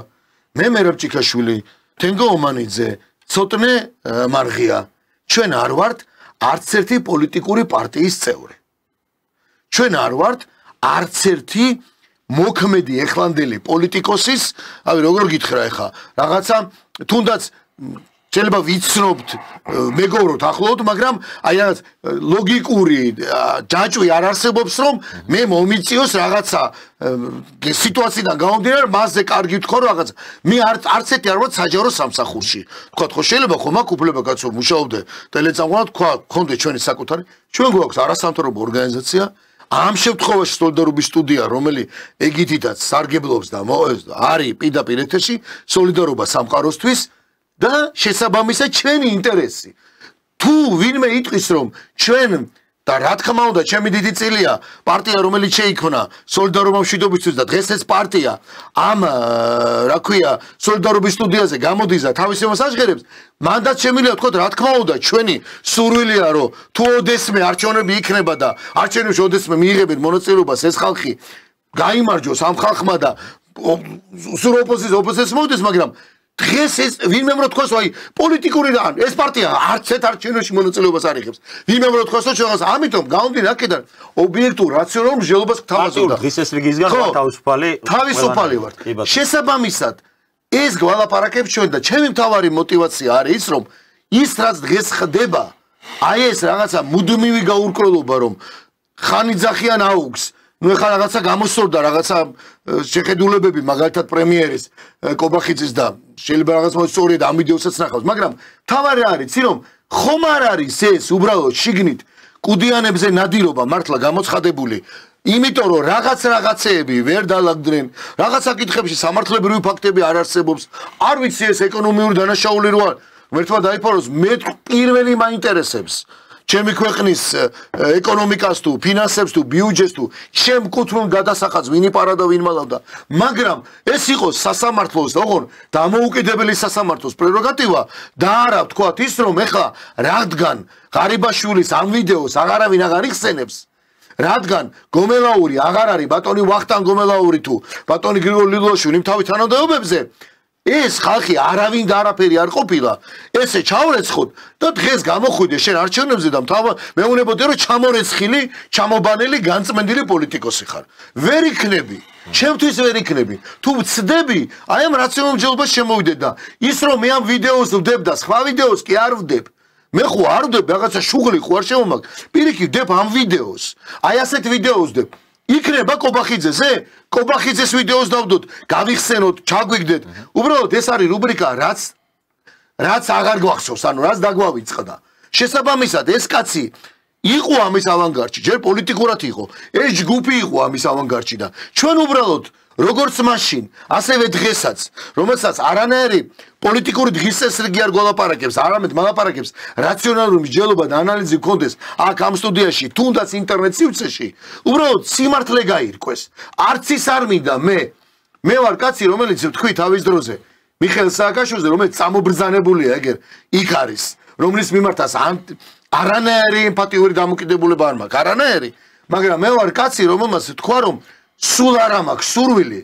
მე მერაბ ჭიქაშვილი თენგო ომანიძე ცოტნე მარღია ჩვენ არ ვართ არც ერთი პოლიტიკური პარტიის წევრი. ჩვენ არ ვართ არც ერთი მოქმედი ეხლანდელი პოლიტიკოსის, აი როგორ გითხრა ეხა, რაღაცა თუნდაც შეიძლება ვიცნობთ, მეგობრობთ ახლოდ, მაგრამ აი რაღაც ლოგიკური ჯაჭვი არ არსებობს, რომ მე მომიწიოს რაღაცა სიტუაციიდან გამომდინარე, მასზე კარგი ვთქო რაღაცა. მე არც ერთი არ ვარ საჯარო სამსახურში. თქვათ ხო შეიძლება ხომ აქ უფლება კაცო მუშაობდე ტელეწამყვანად, გქონდე ჩვენი საკუთარი, ჩვენ გვაქვს არასამთავრობო ორგანიზაცია ამ შემთხვევაში სოლიდარობის სტუდია, რომელიც ეგითითაც სარგებლობს და არის პირდაპირ ეთერში, სოლიდარობა სამყაროსთვის და შესაბამისად ჩვენი ინტერესი. თუ ვინმე იტყვის რომ ჩვენ და რა თქმა უნდა ჩემი დიდი წილია პარტია რომელიც შეიქმნა სოლიდარობა მშვიდობისთვის და დღეს ეს პარტია ამ რა ქვია სოლიდარობის სტუდიაზე გამოდის და თავის იმას აღღერებს მანდაც შემიძლია ვთქოთ რა თქმა უნდა ჩვენი სურვილია რომ თუ ოდესმე არჩევნები იქნება და არჩევნებში ოდესმე მიიღებენ მონაწილეობას ეს ხალხი გაიმარჯვოს ამ ხალხმა და სულ ოპოზიციას მოუდეს მაგრამ დღეს ეს ვინმე რო თქვას აი პოლიტიკური რა ეს პარტია არც ერთ არჩევნებში მონაწილეობას არ იღებს ვინმე რო თქვას რომ ჩვენს ამიტომ გამომდინარე აქედან ობიექტურ რაციონალურ მსჯელობას გთავაზობდა დღის ეს რიგისგან თავისუფალი ვართ შესაბამისად ეს გვალაპარაკებს ჩვენ და ჩემი მთავარი мотиваცია არის ის რომ ის რაც დღეს ხდება აი ეს რაღაცა მუდმივი გაურკვევლობა რომ ხანიძახიან აუგს ნუ ეხლა რაღაცა გამოსწორდა რაღაცა შეხედულებები მაგალითად პრემიერის კობახიძის და შეიძლება რაღაც მოსწორია ამ ვიდეოსაც ნახავს მაგრამ თავარი არის იცი რომ ხომ არ არის ეს უბრალოდ შიგნით კუდიანებზე ნადირობა მართლა გამოცხადებული იმიტომ რომ რაღაცეები ვერ დაალაგდნენ რაღაც საკითხებში სამართლებრივი ფაქტები არ არსებობს არ ვიცი ეს ეკონომიური დანაშაული რო არ ღმერთმა დაიფაროს მე პირველი მაინტერესებს ჩემი ქვეყნის ეკონომიკას თუ ფინანსებს თუ ბიუჯეტს თუ შემკუთვნილ გადასახადს ვინ იპარა და ვინ მალავდა მაგრამ ეს იყოს სასამართლოს ოღონ დამოუკიდებელი სასამართლოს პრეროგატივა და არა ვთქვათ ის რომ ეხლა რადგან ღარიბაშვილის ამ ვიდეოს აღარავინ აღარ იხსენებს რადგან გომელაური აღარ არის ბატონი ვახტანგ გომელაური თუ ბატონი გრიგოლ ლილოშვილი იმ თავის თანამდებობებზე ეს ხალხი არავინ და არაფერი არ ყოფილა, ესე ჩავრეცხოთ და დღეს გამოხვიდე შენ არჩევნებზე და მეუბნებოდი რომ ჩამორეცხილი, ჩამობანელი, განწმენდილი პოლიტიკოსი ხარ. ვერ იქნები. ჩემთვის ვერ იქნები. თუ ვცდები, აი ამ რაციონალობას შემოვიდე და ის რომ მე ამ ვიდეოს ვდებ და სხვა ვიდეოს კი არ ვდებ. მე ხო არ ვდებ, რაღაცა შუღლი ხო არ შემომაგ. პირიქით ვდებ ამ ვიდეოს. აი ასეთ ვიდეოს ვდებ. იქნება კობახიძეზე? კობახიძეს ვიდეოს დავდოთ, გავიხსენოთ, ჩაგვიგდეთ. უბრალოდ ეს არის რუბრიკა, რაც აღარ გვახსოვს, ანუ რაც დაგვავიწყდა. შესაბამისად, ეს კაცი იყო ამის ავანგარდში, ჯერ პოლიტიკურად იყო. ეს ჯგუფი იყო ამის ავანგარდში და ჩვენ უბრალოდ როგორც მაშინ, ასევე დღესაც, რომელსაც არანაირი პოლიტიკური დღის წესრიგი არ გვალაპარაკებს, არამედ მალაპარაკებს რაციონალური მსჯელობა და ანალიზი გქონდეს აქ ამ სტუდიაში, თუნდაც ინტერნეტ სივრცეში, უბრალოდ სიმართლე გაირკვეს. არც ის არ მინდა მე ვარ კაცი, რომელიც თქვი თავის დროზე მიხეილ სააკაშვილიზე, რომელიც წამობრძანებულია ეგერ იქ არის, რომლის მიმართაც არანაირი ემპათიური დამოკიდებულება არ მაქვს, არანაირი, მაგრამ მე ვარ კაცი, რომელმაც თქვა რომ სულ არ მაქვს სურვილი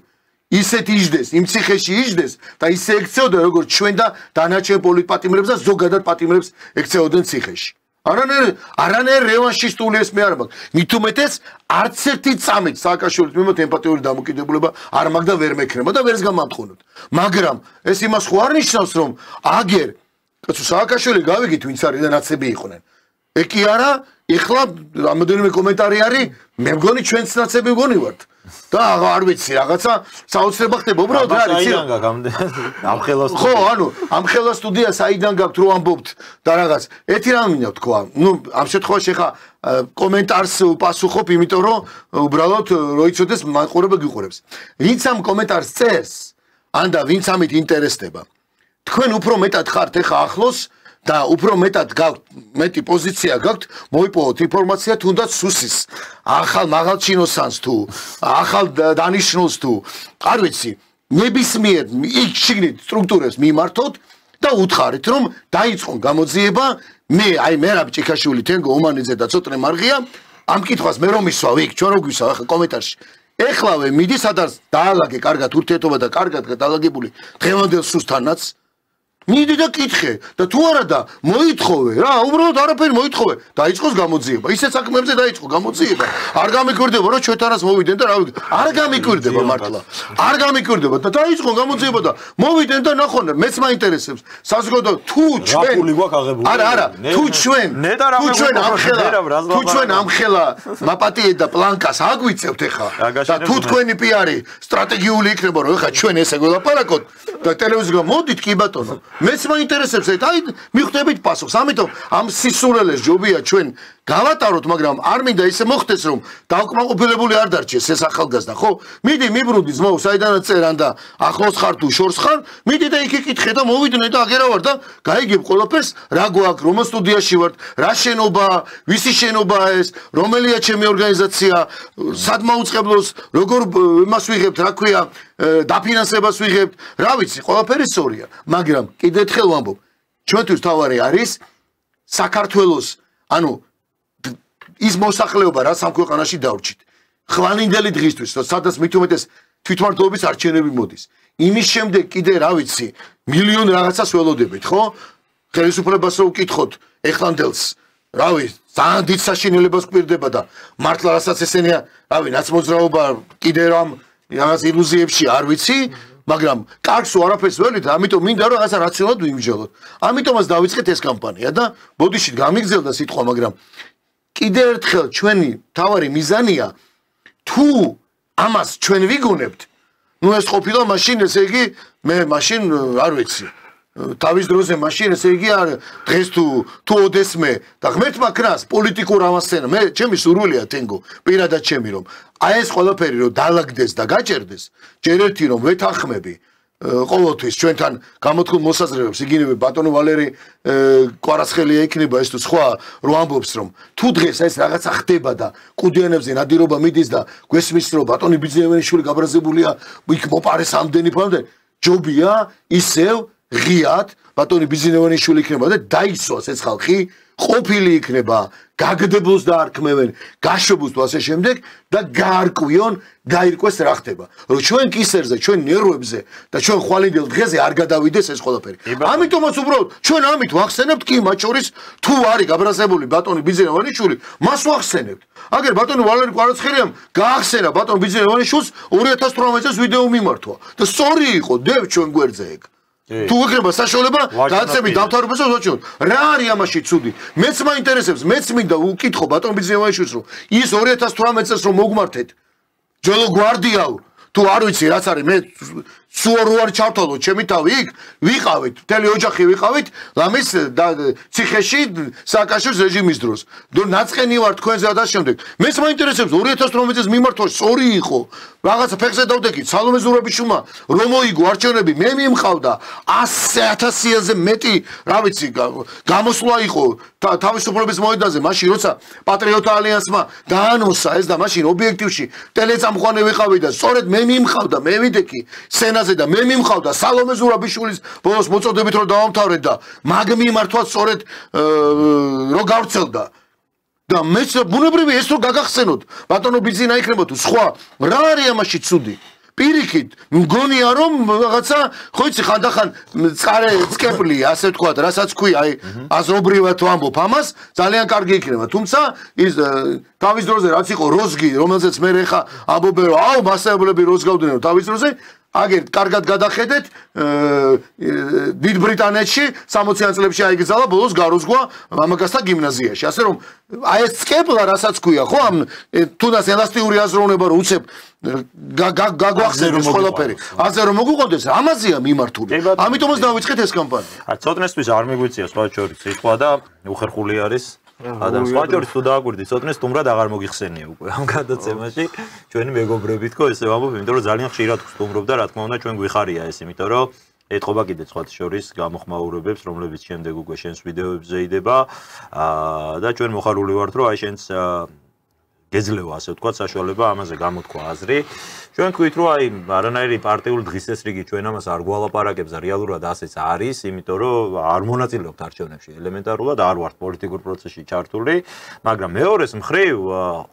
ისეთ იჯდეს, იმ ციხეში იჯდეს და ისე ექცეოდა როგორც ჩვენ და დანარჩენ პოლიტპატიმრებს და ზოგადად პატიმრებს ექცეოდნენ ციხეში. არანაირი რევანშისტული ეს მე არ მაქვს. მით უმეტეს არც ერთი წამით სააკაშვილის მიმართ ემპათიური დამოკიდებულება არ მაქვს და ვერ მექნება და ვერს გამამთხოვნოთ. მაგრამ ეს იმას ხო არ ნიშნავს რომ აგერ კაცო სააკაშვილი გავიგით ვინც არის და ნაცები იყვნენ. ეკი არა, ეხლა რამოდენიმე კომენტარი არის, მე მგონი ჩვენც ნაცები მგონი ვართ. და არ ვიცი, რაღაცა საოცრება ხდება, უბრალოდ რა არის? ამ ხელას ხო, ანუ ამ ხელას სტუდია საიდან გაქვთ რო ამბობთ და რაღაც. ეთი რამ მინდა თქვა, ნუ ამ შემთხვევაში ხა კომენტარს პასუხობ, იმიტომ რომ უბრალოდ რო იცოდეს მაყურებელ გიყურებს. ვინც ამ კომენტარს წერს, ან და ვინც ამით ინტერესდება. თქვენ უფრო მეტად ხართ ეხა ახლოს და უფრო მეტად გაქვთ მეტი პოზიცია გაქვთ მოიპოვოთ ინფორმაცია თუნდაც სუსის ახალ მაღალჩინოსანს თუ ახალ დანიშნულს თუ არ ვიცი ნებისმიერ იქ შიგნით სტრუქტურებს მიმართოთ და უთხარით რომ დაიწყონ გამოძიება მე აი მერაბ ჭიქაშვილი თენგო ომანიძე და ცოტნე მარღია ამ კითხვას მე რომ ისვავ იქ ჩვენ რო გვისვავ ახლა კომენტარში ეხლავე მიდი სადაც დაალაგე კარგად ურთიერთობა და კარგად გადალაგებული დღევანდელ სუსთანაც მიდი და კითხე და თუ არა და მოითხოვე რა უბრალოდ არაფერი მოითხოვე დაიწყოს გამოძიება ისეთ საქმეებზე დაიწყო გამოძიება არ გამიკვირდება რომ ჩვენთანაც მოვიდნენ და რა არ გამიკვირდება მართლა არ გამიკვირდება და დაიწყო გამოძიება და მოვიდნენ და ნახონ მეც მაინტერესებს საზოგადო თუ ჩვენ არა თუ ჩვენ ამხელა მაპატიე და პლანკას აგვიწევთ ეხა და თუ თქვენი პიარი სტრატეგიული იქნება რომ ეხა ჩვენ ესე გველაპარაკოთ და ტელევიზია მოდით კი ბატონო მეც მაინტერესებს აი მიხვდებით პასუხს ამიტომ ამ სისულელეს ჯობია ჩვენ გავატაროთ მაგრამ არ მინდა ისე მოხდეს რომ დაუკმაყოფილებული არ დარჩეს ეს ახალგაზრდა ხო მიდი მიბრუნდი ძმაო საიდანაც წერან და ახლოს ხარ თუ შორს ხარ მიდი და იქ იკითხე და მოვიდნენ და აგერა ვარ და გაიგებ ყველაფერს რა გვაქვს რომ სტუდიაში ვართ რა შენობა ვისი შენობა ეს რომელია ჩემი ორგანიზაცია სად მაუწყებლოს როგორ იმას ვიღებთ რა ქვია დაფინანსებას ვიღებთ რა ვიცი ყველაფერი სწორია მაგრამ კიდევ ერთხელ ვამბობ ჩვენთვის თავარი არის საქართველოს ანუ ის მოსახლეობა რაც ამ ქვეყანაში დავრჩით ხვალინდელი დღისთვის სადაც მით უმეტეს თვითმმართველობის არჩევნები მოდის იმის შემდეგ კიდე რა ვიცი მილიონი რაღაცას ველოდებით ხო ხელისუფლებას რო ვკითხოთ ეხლანდელს რა ვიცი ძალიან დიდ საშინელებას გვირდება და მართლა რასაც ესენია რავი ნაცმოძრაობა კიდე რამ რაღაც ილუზიებში არ ვიცი მაგრამ კარგს არაფერს ველით ამიტომ მინდა რომ რაღაცა რაციონალად ვიმსჯელოთ ამიტომაც დავიწყეთ ეს კამპანია და ბოდიშით გამიგზელდა სიტყვა მაგრამ კიდევ ერთხელ ჩვენი თავარი მიზანია თუ ამას ჩვენ ვიგონებთ ნუ ეს ყოფილა მაშინ ესე იგი მე მაშინ არ ვიცი თავის დროზე მაშინ ესე იგი არ დღეს თუ ოდესმე და ღმერთმა ქნას პოლიტიკურ ამასცენა მე ჩემი სურვილია თენგო პირადად ჩემი რომ აი ეს ყველაფერი რომ დალაგდეს და გაჭერდეს ჯერ ერთი რომ ვეთანხმები ყოველთვის ჩვენთან გამოთქმულ მოსაზრებებს იგივე ბატონო ვალერი კვარაცხელია იქნება ეს თუ სხვა რო ამბობს რომ თუ დღეს ეს რაღაცა ხდება და კუდიანებზე ნადირობა მიდის და გვესმის რომ ბატონი ბიძინევანიშვილი გაბრაზებულია იქ მოპარეს ამდენი ფამდე ჯობია ისევ ღიად ბატონი ბიძინევანიშვილი იქნება და დაისვას ეს ხალხი ყოფილი იქნება გაგდებულს და არქმევენ გაშვებულს თუ ასე შემდეგ და გაარკვიონ გაირკვეს რა ხდება რომ ჩვენ კისერზე ჩვენ ნერვებზე და ჩვენ ხვალინდელ დღეზე არ გადავიდეს ეს ყველაფერი ამიტომაც უბრალოდ ჩვენ ამით ვახსენებთ კი მათ შორის თუ არის გაბრაზებული ბატონი ბიძინევანიშვილი მას ვახსენებთ აგერ ბატონი ვალერი კვარაცხელიამ გაახსენა ბატონ ბიძინევანიშვილს 2018 წელს ვიდეო მიმართვა და სწორი იყო დევ ჩვენ გვერდზე ეგ თუ ეკრება საშუალება გადაცემით დამთავრებაზე ვაჩვენოთ რა არის ამაში ცუდი მეც მაინტერესებს მეც მინდა უკითხო ბატონ ბიძინევანიშვილს რომ ის 2018 წელს რომ მოგმართეთ ჯოლო გვარდიაო თუ არ ვიცი რაც არის მე სუარო არ ჩავთვალოთ ჩემი თავი იქ ვიყავით მთელი ოჯახი ვიყავით ლამის ციხეში სააკაშოს რეჟიმის დროს და ნაწყენი ვარ თქვენზე და შემდეგ მეც მაინტერესებს 2018 წელს მიმართვა სწორი იყო რაღაცა ფეხზე დავდექით სალომე ზურაბიშვილმა რომ მოიგო არჩევნები მე მიმყავდა 100,000-ზე მეტი რა ვიცი გამოსვლა იყო თავისუფლების მოედანზე მაშინ როცა პატრიოტთა ალიანსმა დაანონსა ეს და მაშინ ობიექტივში ტელეწამყვანი ვიყავი და სწორედ მე მიმყავდა მე ვიდექი სენაზე და მე მიმყავდა სალომე ზურაბიშვილის ბოლოს მოწოდებით რომ დავამთავრეთ და მაგ მიმართვა სწორედ რო გავრცელდა და მეც ბუნებრივი ეს რო გაგახსენოთ ბატონო ბიძინა იქნება თუ სხვა რა არის ამაში ცუდი პირიქით მგონია რომ რაღაცა ხო იცი ხანდახან წარე წკეპლი ასე თქვა რასაც ქვია აი აზრობრივად ვამბობ ამას ძალიან კარგი იქნება თუმცა ის თავის დროზე რაც იყო როზგი რომელზეც მე ხა ამბობენ რომ აუ მასწავლებლები როზგავდნენ თავის დროზე აგერ კარგად გადახედეთ დიდ ბრიტანეთში 60-იან წლებში აიგზალა ბოლოს გაროზგვა მამაკაცთა გიმნაზიაში ასე რომ აი ეს წკეპლა რასაც ქვია ხო ამ თუნდაც ელასტიური აზროვნება რომ უცებ გაგვახსენოს ყველაფერი ასე რომ მოგვიყვანდეს ამაზეა მიმართული ამიტომაც დავიწყეთ ეს კამპანია ცოტნესთვის არ მიგვიწია სხვა შორის სიტყვა და უხერხული არის адам სხვა შორის თუ დააკვირდით ცოტნეს თუმრად აღარ მოგიხსენია უკვე ამ გადაცემაში ჩვენი მეგობრები თქო ესე ვამბობ იმიტომ რომ ძალიან ხშირად ვსტუმრობ და რა თქმა უნდა ჩვენ გვიხარია ეს იმიტომ რომ ეთყობა კიდე სხვა შორის გამოხმაურებებს რომლებიც შემდეგ უკვე შენს ვიდეოებზე იდება და ჩვენ მოხარული ვართ რომ აი შენს გეძლევა ასე ვთქვათ საშუალება ამაზე გამოთქვა აზრი ჩვენ თქვით რომ აი არანაირი პარტიული დღესასრიგი ჩვენ ამას არ გვალაპარაკებს და რეალურად ასეც არის იმიტომ რომ არ მონაწილეობთ არჩევნებში ელემენტარულად არ ვართ პოლიტიკურ პროცესში ჩართული მაგრამ მეორეს მხრივ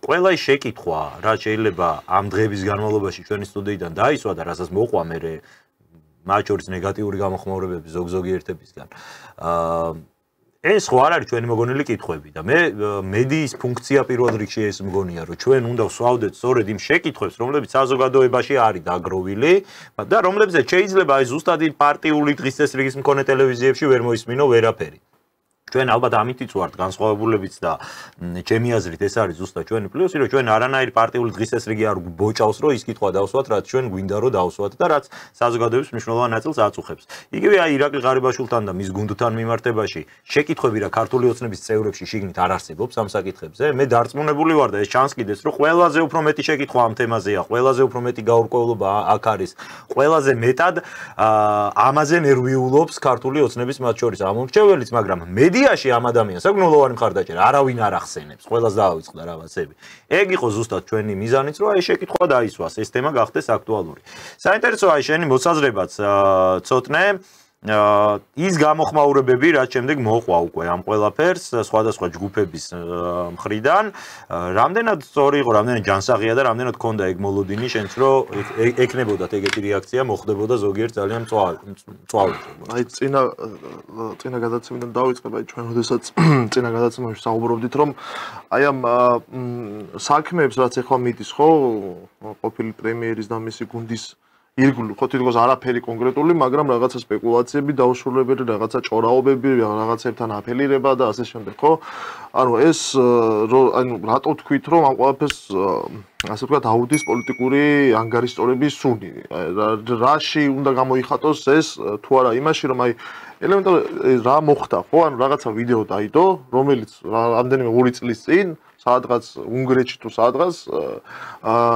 ყველა ის შეკითხვა რაც შეიძლება ამ დღების განმავლობაში ჩვენი სტუდიიდან დაისვა და რასაც მოყვა მე მათ შორის ნეგატიური გამოხმაურებები ზოგ-ზოგი ერთებისგან ეს ხო არ არის ჩვენი მოგონილი კითხვები და მე მედიის ფუნქცია პირველ რიგში ეს მგონია რომ ჩვენ უნდა ვსვავდეთ სწორედ იმ შეკითხვებს რომლებიც საზოგადოებაში არის დაგროვილი და რომლებზეც შეიძლება აი ზუსტად იმ პარტიული დღესასრიგის მქონე ტელევიზიებში ვერ მოისმინო ვერაფერი ჩვენ ალბათ ამითიც ვართ განსხვავებულებიც და ჩემი აზრით ეს არის ზუსტად ჩვენი პლუსი რომ ჩვენ არანაირი პარტიული დღესასრიგი არ გვბოჭავს რომ ის კითხვა დავსვათ რაც ჩვენ გვინდა რომ დავსვათ და რაც საზოგადოების მნიშვნელოვან ნაწილს აწუხებს იგივე აი ირაკლი ღარიბაშვილთან და მის გუნდთან მიმართებაში შეკითხვები რა ქართული ოცნების წევრებში შიგნით არ არსებობს ამ საკითხებზე მე დარწმუნებული ვარ და ეს ჩანს კიდეც რომ ყველაზე უფრო მეტი შეკითხვა ამ თემაზეა ყველაზე უფრო მეტი გაურკვევლობა აქ არის ყველაზე მეტად ამაზე ნერვიულობს ქართული ოცნების მათ შორის ამომრჩეველიც მაგრამ მედიაში ამ ადამიანს აქვს ნულოვანი მხარდაჭერა არავინ არ ახსენებს ყველას დაავიწყდა რაღაცები ეგ იყო ზუსტად ჩვენი მიზანიც რომ აი შეკითხვა დაისვას ეს თემა გახდეს აქტუალური საინტერესოა აი შენი მოსაზრებაც ცოტნე ის გამოხმაურებები რაც შემდეგ მოყვა უკვე ამ ყველაფერს სხვადასხვა ჯგუფების მხრიდან რამდენად სწორი იყო რამდენად ჯანსაღია და რამდენად ქონდა ეგ მოლოდინი შენც რომ ეკნებოდათ ეგეთი რეაქცია მოხდებოდა ზოგიერთ ძალიან მწვავედ აი წინა გადაცემიდან დავიწყებ აი ჩვენ როდესაც წინა გადაცემაში საუბრობდით რომ აი ამ საქმეებს რაც ახლა მიდის ხო ყოფილი პრემიერის და მისი გუნდის ირგვლივ ხო თითქოს არაფერი კონკრეტული, მაგრამ რაღაცა სპეკულაციები, დაუშულებები, რაღაცა ჭორაობები, რაღაცებთან აფელირება და ასე შემდეგ, ხო? ანუ ეს ანუ რატო თქვით, რომ ამ ყველაფერს ასე ვთქვათ, აუდის პოლიტიკური ანგარიშტორების სუნი. რაში უნდა გამოიხატოს ეს თუ არა იმაში, რომ აი ელემენტარულად რა მოხდა, ხო? ანუ რაღაცა ვიდეო დაიდო, რომელიც რამდენიმე 2 წლის წინ სადღაც უნგრეთში თუ სადღაც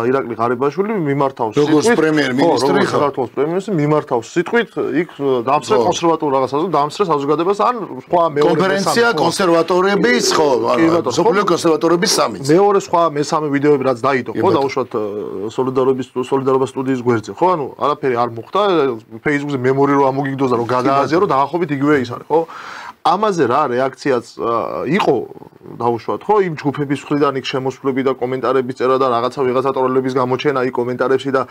ირაკლი ღარიბაშვილი მიმართავს სიტყვით როგორც პრემიერ-მინისტრი საქართველოს პრემიერ-მინისტრი მიმართავს სიტყვით იქ დაამსრე კონსერვატორ რაღაცაზე დაამსრე საზოგადოებას ან სხვა მეორე კონფერენცია კონსერვატორების ხო სოფლიო კონსერვატორების სამიც მეორე სხვა მესამე ვიდეოები რაც დაიდო ხო დაუშვათ სოლიდარობა სტუდიის გვერდზე ხო ანუ არაფერი არ მოხდა Facebook-ზე მემორი რომ ამოგიგდოს და რომ გადააზიარო დაახობით იგივე ის არის ხო ამაზე რა რეაქციაც იყო დაუშვათ ხო იმ ჯგუფების მხრიდან იქ შემოსვლები და კომენტარები წერა და ვიღაცა ტოროლების გამოჩენა იქ კომენტარებში და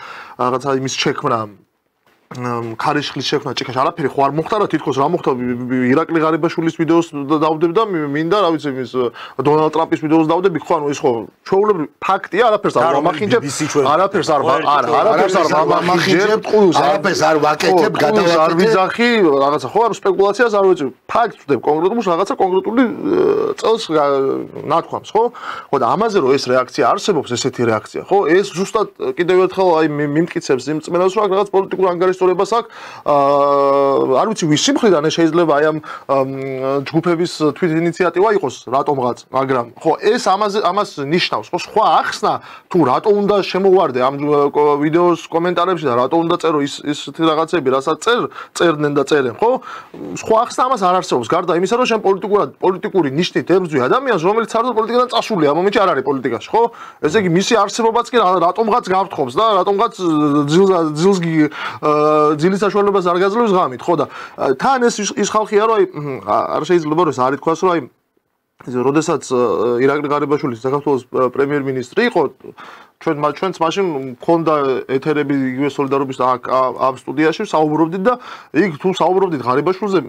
რაღაცა იმის შექმნა ქარიშხლის შექმნა ჭიქაში არაფერი ხო არ მოხდა რა თითქოს რა მოხდა ირაკლი ღარიბაშვილის ვიდეოს დავდებ და მინდა რა ვიცი ის დონალდ ტრამპის ვიდეოს დავდები ხო ანუ ეს ხო ჩვეულებრივ ფაქტია არაფერს არ ვამახინჯებ არაფერს არ ვამახინჯებ ყულს არაფერს არ ვაკეთებ გადავაკეთებ არ ვიძახი რაღაცა ხო არ სპეკულაციას არ ვეწევ ფაქტს ვდებ კონკრეტულ რაღაცა კონკრეტული წელს ნათქვამს ხო და ამაზე რომ ეს რეაქცია არსებობს ესეთი რეაქცია ხო ეს ზუსტად კიდევ ერთხელ აი მიმტკიცებს იმ წმენას რომ რაღაც პოლიტიკურ ანგარიშტორებას აქვს არ ვიცი ვისი მხრიდან შეიძლება აი ამ ჯგუფების თვით ინიციატივა იყოს რატომღაც მაგრამ ხო ეს ამას ნიშნავს ხო სხვა ახსნა თუ რატო უნდა შემოვარდე ამ ვიდეოს კომენტარებში და რატო უნდა წერო ის რაღაცები რასაც წერდნენ და წერენ ხო სხვა ახსნა ამას არ არსებობს გარდა იმისა რომ შენ პოლიტიკური ნიშნით ებრძვი ადამიანს რომელიც საერთოდ პოლიტიკიდან წასულია ამ მომენტში არ არის პოლიტიკაში ხო ესე იგი მისი არსებობაც კი რატომღაც გავთხოვს და რატომღაც ძილს ძილის საშუალებას არ გაძლევს ღამით ხო და თან ის ხალხია რომ აი არ შეიძლება რომ ეს არ ითქვას რომ აი როდესაც ირაკლი ღარიბაშვილი საქართველოს პრემიერ-მინისტრი იყო ჩვენც მაშინ მქონდა ეთერები იგივე სოლიდარობის ამ სტუდიაში საუბრობდით და იქ თუ საუბრობდით ღარიბაშვილზე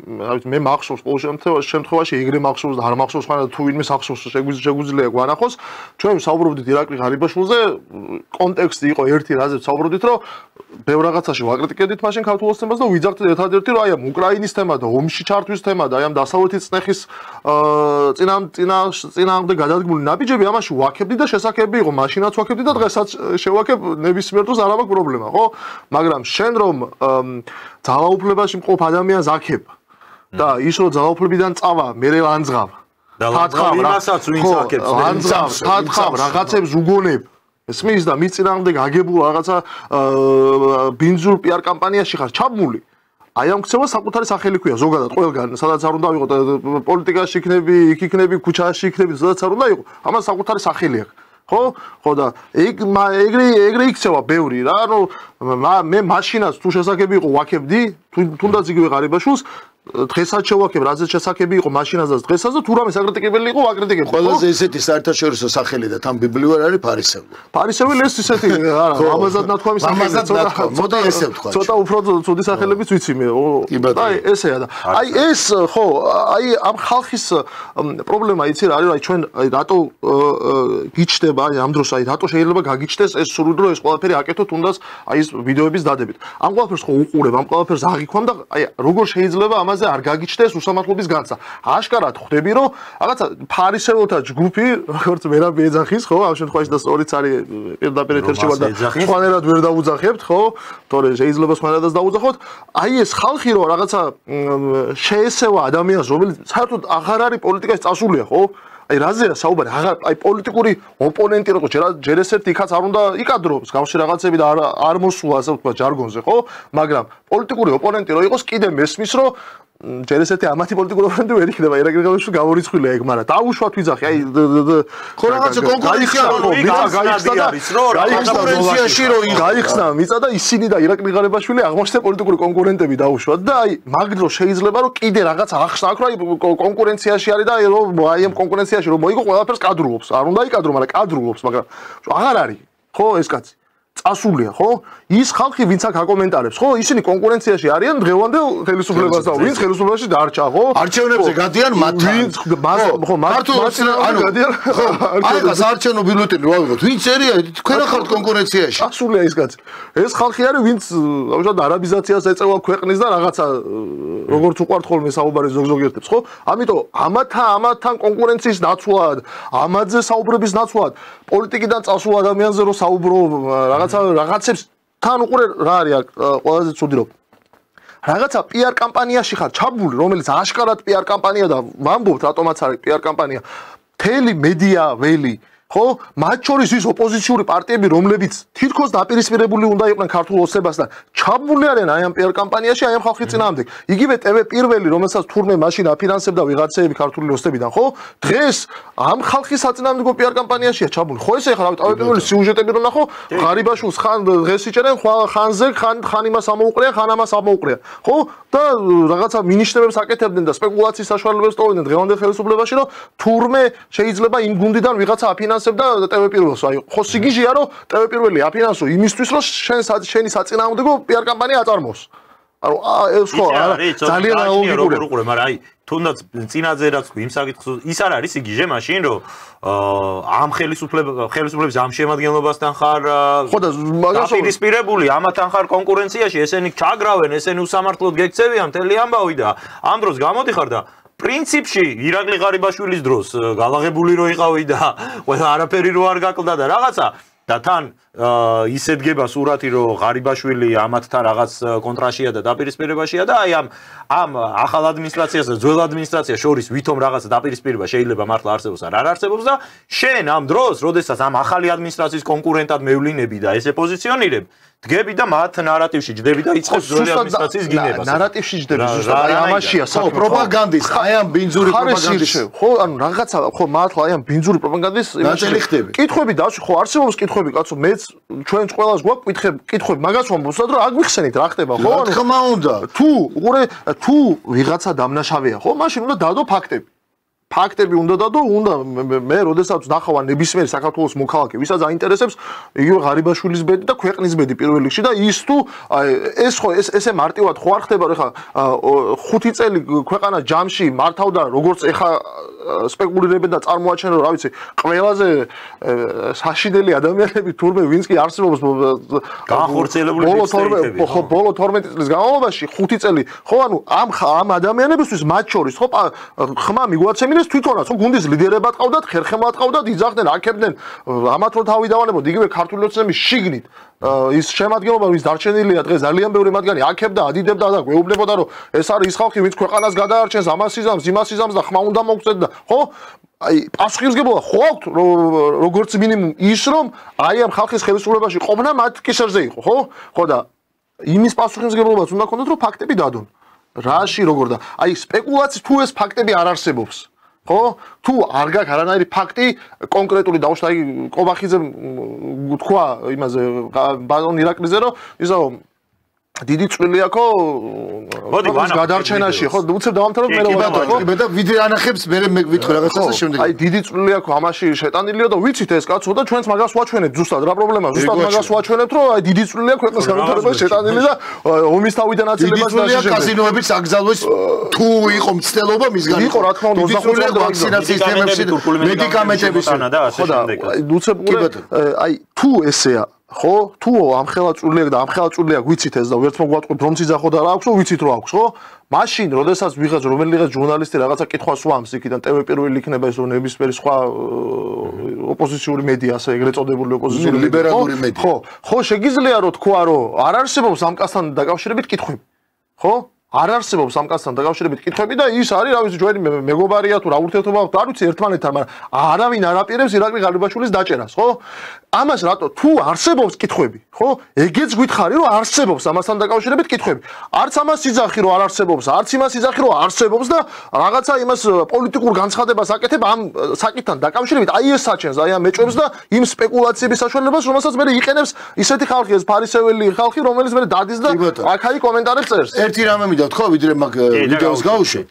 მე მახსოვს ყოველ შემთხვევაში ეგრე მახსოვს და არ მახსოვს ხანდა თუ ვინმე ახსოვს შეგვიძლია გვანახოს ჩვენ საუბრობდით ირაკლი ღარიბაშვილზე კონტექსტი იყო ერთი რაზეც საუბრობდით რომ ბევრ რაღაცაში ვაკრიტიკებდით მაშინ ქართულ ოცნებას და ვიძახდით ერთადერთი რომ აი ამ უკრაინის თემა და ომში ჩართვის თემა და აი ამ დასავლეთის წნეხის წინააღმდეგ გადადგმული ნაბიჯები ამაში ვაკებდით და შესაძლებელი იყო მაშინაც ვაკებდით და დღესაც შევაკებ ნებისმიერ დროს არ აქვს პრობლემა ხო მაგრამ შენ რომ ძალაუფლებაში მყოფ ადამიანს აქებ და ის რომ ძალაუფლებიდან წავა მე ლანძღავ თათხავ რაღაცებს უგონებ ესმის და მის წინააღმდეგ აგებულ რაღაცა ბინძურ პიარ კამპანიაში ხარ ჩაბმული აი ამ ქცევას საკუთარი სახელი ქვია ზოგადად ყველგან სადაც არ უნდა ვიყო პოლიტიკაში იქნები იქ იქნები ქუჩაში იქნები სადაც არ უნდა იყო ამას საკუთარი სახელი აქვს ხო და ეგრე იქცევა ბევრი რა ანუ მე მაშინაც თუ შესაძლებელი იყო ვაკებდი თუნდაც იგივე ღარიბაშვილს დღესაც შევაკებ რაზეც შესაძლებელი იყო მაშინაზეც დღესაც და თუ რამე საკრიტიკებელი იყო ვაკრიტიკებდი ყველაზე ესეთი საერთაშორისო სახელი და თან ბიბლიურ არის ფარისეველი ეს ისეთი არა ამაზად ნათქვამი სახელი მოდა ესე ვთქვა ცოტა უფრო ცუდი სახელებიც ვიცი მე აი ესეა და აი ეს ხო აი ამ ხალხის პრობლემა იცი რა არის აი ჩვენ რატო გიჩდება აი ამ დროს აი რატო შეიძლება გაგიჩნდეს ეს სრული რომ ეს ყველაფერი აკეთო თუნდაც აი ეს ვიდეოების დადებით ამ ყველაფერს ხო უყურებ ამ ყველაფერს აღიქვამ და აი როგორ შეიძლება ამაზე არ გაგიჩნდეს უსამართლობის განცდა აშკარად ხვდები რომ რაღაცა ფარისეველთა ჯგუფი როგორც მერაბი ეძახის ხო ამ შემთხვევაში და სწორიც არის პირდაპირ ეთერში ვარ და სხვანაირად ვერ დაუძახებთ ხო თორე შეიძლება სხვანაირადაც დაუძახოთ აი ეს ხალხი რომ რაღაცა შეესევა ადამიანს რომელიც საერთოდ აღარ არის პოლიტიკაში წასულია ხო აი რაზეა საუბარი აი პოლიტიკური ოპონენტი როგორც ჯერ ესეთი იქაც არ უნდა იკადროს გავში რაღაცები და არ მოსულა ასე ვთქვა ჟარგონზე ხო მაგრამ პოლიტიკური ოპონენტი რო იყოს კიდე მესმის რომ ჯერ ესეთი ამათი პოლიტიკური ოპონენტი ვერ იქნება ირაკლი ღარიბაშვილი გამორიცხულია ეგ მაგრამ დაუშვათ ვიძახი აი ხო რაღაცა კონკურენცია გაიხსნა მიწა და ისინი და ირაკლი ღარიბაშვილი აღმოჩნდნენ პოლიტიკური კონკურენტები დაუშვათ და აი მაგ დროს შეიძლება რომ კიდე რაღაცა ახსნა აქვს რომ აი კონკურენციაში არის და აი ამ კონკურენციაში რომ მოიგო ყველაფერს კადრულობს არ უნდა იკადრო მაგრამ კადრულობს მაგრამ აღარ არის ხო ეს კაცი წასულია ხო ის ხალხი ვინც აქ აკომენტარებს ხო ისინი კონკურენციაში არიან დღევანდელ ხელისუფლებას და ვინც ხელისუფლებაში დარჩა ხო არჩევნებზე გადიან მათთან ხო ანუ გადიან აი ეს არჩევნო ბიულეტენი რა ვიღოთ ვინც ერია თქვენ ახალ კონკურენციაში წასულია ეს კაცი ეს ხალხი არის ვინც უშუალოდ არაბიზაციას ეწევა ქვეყნის და რაღაცა როგორც უყვართ ხოლმე საუბარი ზოგიერთებს ხო ამიტომ ამათთან კონკურენციის ნაცვლად ამაზე საუბრების ნაცვლად პოლიტიკიდან წასულ ადამიანზე რო საუბრო რაღაცებს თან უყურე რა არის აქ ყველაზე ცუდი რომ რაღაცა პიარ კამპანიაში ხარ ჩაბმული რომელიც აშკარად პიარ კამპანია და ვამბობთ რატომაც არის პიარ კამპანია მთელი მედია ველი ხო მათ შორის ის ოპოზიციური პარტიები რომლებიც თითქოს დაპირისპირებული უნდა იყვნენ ქართულ ოცნებასთან ჩაბმული არიან აი ამ პიარ კამპანიაში აი ამ ხალხის წინააღმდეგ იგივე TV პირველი რომელსაც თურმე მაშინ აფინანსებდა ვიღაცეები ქართული ოცნებიდან ხო დღეს ამ ხალხის საწინააღმდეგო პიარ კამპანიაშია ჩაბმული ხო ესე ხა TV პირველი სიუჟეტები რო ნახო ღარიბაშვილს ხან დღეს იჭერენ ხანზე ხან იმას ამოუყრიან ხან ამას ამოუყრიან ხო და რაღაცა მინიშნებებს აკეთებდნენ და სპეკულაციის საშუალებებს ტოვებდნენ დღევანდელ ხელისუფლებაში რომ თურმე შეიძლება იმ გუნდიდან ვიღაცა აფინანსებდა TV პირველს აი ხო სიგიჟეა რომ TV პირველი აფინანსო იმისთვის რომ შენი საწინააღმდეგო პიარ კამპანია აწარმოოს ანუ ეს ხო ძალიან აუგებურია მაგრამ აი თუნდაც წინაზე რაც იმ საკითხს ის არ არის სიგიჟე მაშინ რომ ამ ხელისუფლების ამ შემადგენლობასთან ხარ ხო და მაგას დაპირისპირებული ამათან ხარ კონკურენციაში ესენი ჩაგრავენ ესენი უსამართლოდ გექცევიან მთელი ამბავი და ამ დროს გამოდიხარ და პრინციპში ირაკლი ღარიბაშვილის დროს გალაღებული რო იყავი და ყველა არაფერი რო არ გაკლდა და რაღაცა და თან ისე დგება სურათი რომ ღარიბაშვილი ამათთან რაღაც კონტრაშია და დაპირისპირებაშია და აი ამ ახალ ადმინისტრაციას და ძველ ადმინისტრაციას შორის ვითომ რაღაც დაპირისპირება შეიძლება მართლა არსებობს არ არსებობს და შენ ამ დროს როდესაც ამ ახალი ადმინისტრაციის კონკურენტად მევლინები და ესე პოზიციონირებ დგები და მათ ნარატივში ჯდები და იწყებს ძველი ადმინისტრაციის გინებას. ნარატივში ჯდები ზუსტად აი ამაშია საქმე. პროპაგანდის, აი ამ ბინძური პროპაგანდის. ხო, ანუ რაღაცა ხო მართლა აი ამ ბინძური პროპაგანდის ნაწილი ხდები. კითხვები და ხო არსებობს კითხვები, კაცო, მეც ჩვენც ყველას გვაქვს კითხვები, მაგას ვამბობ, რომ არ გვიხსენით რა ხდება, ხო? ანუ ხმა უნდა. თუ ვიღაცა დამნაშავეა, ხო, მაშინ უნდა დადო ფაქტები. ფაქტები უნდა დადო, უნდა მე როდესაც ნახავ ნებისმიერ საქართველოს მოქალაქე, ვისაც აინტერესებს იგივე ღარიბაშვილის ბედი და ქვეყნის ბედი პირველ რიგში და ის თუ ეს ხო ესე მარტივად ხო არ ხდება, რომ ხა 5 წელი ქვეყანა ჯამში მართავდა როგორც ეხა სპეკულირებენ და წარმოაჩენენ რომ რა ვიცი, ყველაზე საშინელი ადამიანები თურმე ვინც კი არსებობს განხორციელებული ფიქსები. ხო, ბოლო 12 წლის განმავლობაში 5 წელი, ხო, ანუ ამ ადამიანებისთვის მათ შორის ხო ხმა მიგვაცემი თვითონაც ხო გუნდის ლიდერებად ყავდათ, ხერხემლად ყავდათ, იძახდნენ, აკებდნენ, ამათ რო თავი დავანებოდ, იგივე ქართული ოცნების შიგნით ის შემადგენლობა, ვის დარჩენილია დღეს ძალიან ბევრი მათგანი აკებდა, ადიდებდა და გვეუბნებოდა, რომ ეს არის ის ხალხი, ვინც ქვეყანას გადაარჩენს, ამას იზამს, იმას იზამს და ხმა უნდა მოგწეთ და ხო? აი, პასუხისმგებლობა ხო აქვთ, როგორც მინიმუმ ის, რომ აი ამ ხალხის ხელისუფლებაში ყოფნა მათ კისერზე იყო, ხო? ხო და იმის პასუხისმგებლობაც უნდა ქონდეთ, რომ ფაქტები დადონ. რაში როგორ და აი სპეკულაციის თუ ეს ფაქტები არ არსებობს ხო თუ არ გაქვს არანაირი ფაქტი კონკრეტული დაუშვა აი კობახიძემ თქვა იმაზე ბატონ ირაკლიზე რომ ისა დიდი წვლილი აქვს მოდი გადარჩენაში ხო უცებ დავამთავრებ მე რა და ვიდრე ანახებს მე ვითხრა რაღაცას შემდეგ აი დიდი წვლილი აქვს ამაში შეტანილია და ვიცით ეს კაცო და ჩვენც მაგას ვაჩვენებთ ზუსტად რა პრობლემაა ზუსტად მაგას ვაჩვენებთ რომ აი დიდი წვლილი აქვს ქვეყნის განვითარებაში შეტანილი და ომის თავიდან აწილებას და კაზინოების აკრძალვის თუ იყო მცდელობა მისგან იყო რა თქმა უნდა დიდი ვაქცინაციის თემებში მედიკამენტების ხო და უცებ აი თუ ესეა ხო თუ ამ ხელაწულიაკ და ამ ხელაწულიაკ ვიცით ეს და ვერც მოგვატყვით რომ ციზახო და რა აქვს ვიცით რომ აქვს ხო მაშინ როდესაც ვიღაც რომელიღაც ჟურნალისტი რაღაცა კითხვას უამს იქიდან TV პირველი იქნება ეს რომ ნებისმიერი სხვა ოპოზიციური მედია ასე ეგრეთ წოდებული ოპოზიციური ლიბერალური მედია ხო შეგიძლია რომ თქვა რომ არ არსებობს ამ კაცთან დაკავშირებით კითხვები ხო არ არსებობს ამ კაცთან დაკავშირებით კითხვები და ის არის რა ვიცი ჩვენი მეგობარია თუ რა ურთიერთობა აქვს არ ვიცი ერთმანეთთან მაგრამ არავინ არ აპირებს ირაკლი ღარიბაშვილის დაჭერას ხო ამას რატო თუ არსებობს კითხვები ხო ეგეც გითხარი რომ არსებობს ამასთან დაკავშირებით კითხვები არც ამას იძახი რომ არ არსებობს არც იმას იძახი რომ არსებობს და რაღაცა იმას პოლიტიკურ განცხადებას აკეთებ ამ საკითხთან დაკავშირებით აი ეს საჩენს აი ამ მეჭვებს და იმ სპეკულაციების საშუალებას რომელსაც მე იყენებს ისეთი ხალხი ეს ფარისეველი ხალხი რომელიც მე დადის და აქ-აი კომენტარებს წერს ერთი რამე მინდა თქვა ვიდრე მაგ ვიდეოს გავუშვე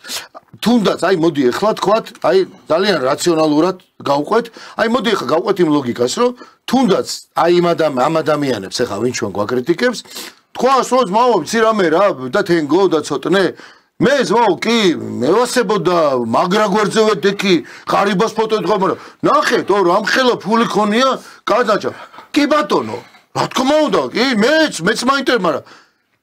თუნდაც აი მოდი ეხლა თქვათ აი ძალიან რაციონალურად გავყვეთ აი მოდი ეხლა გავყვეთ იმ ლოგიკას რომ თუნდაც აი ამ ადამიანებს ეხლა ვინ ჩვენ გვაკრიტიკებს თქვას რომ ძმაო ვიცი რამე რა და თენგო და ცოტნე მე ძმაო კი მევასებოდა მაგრა გვერდზე ვედექი ღარიბას ფოტო ეთქვა მაგრამ ნახეთ რომ ამ ხელა ფული ქონია გადაჭა კი ბატონო რა თქმა უნდა კი მეც მაინტერესებს მაგრამ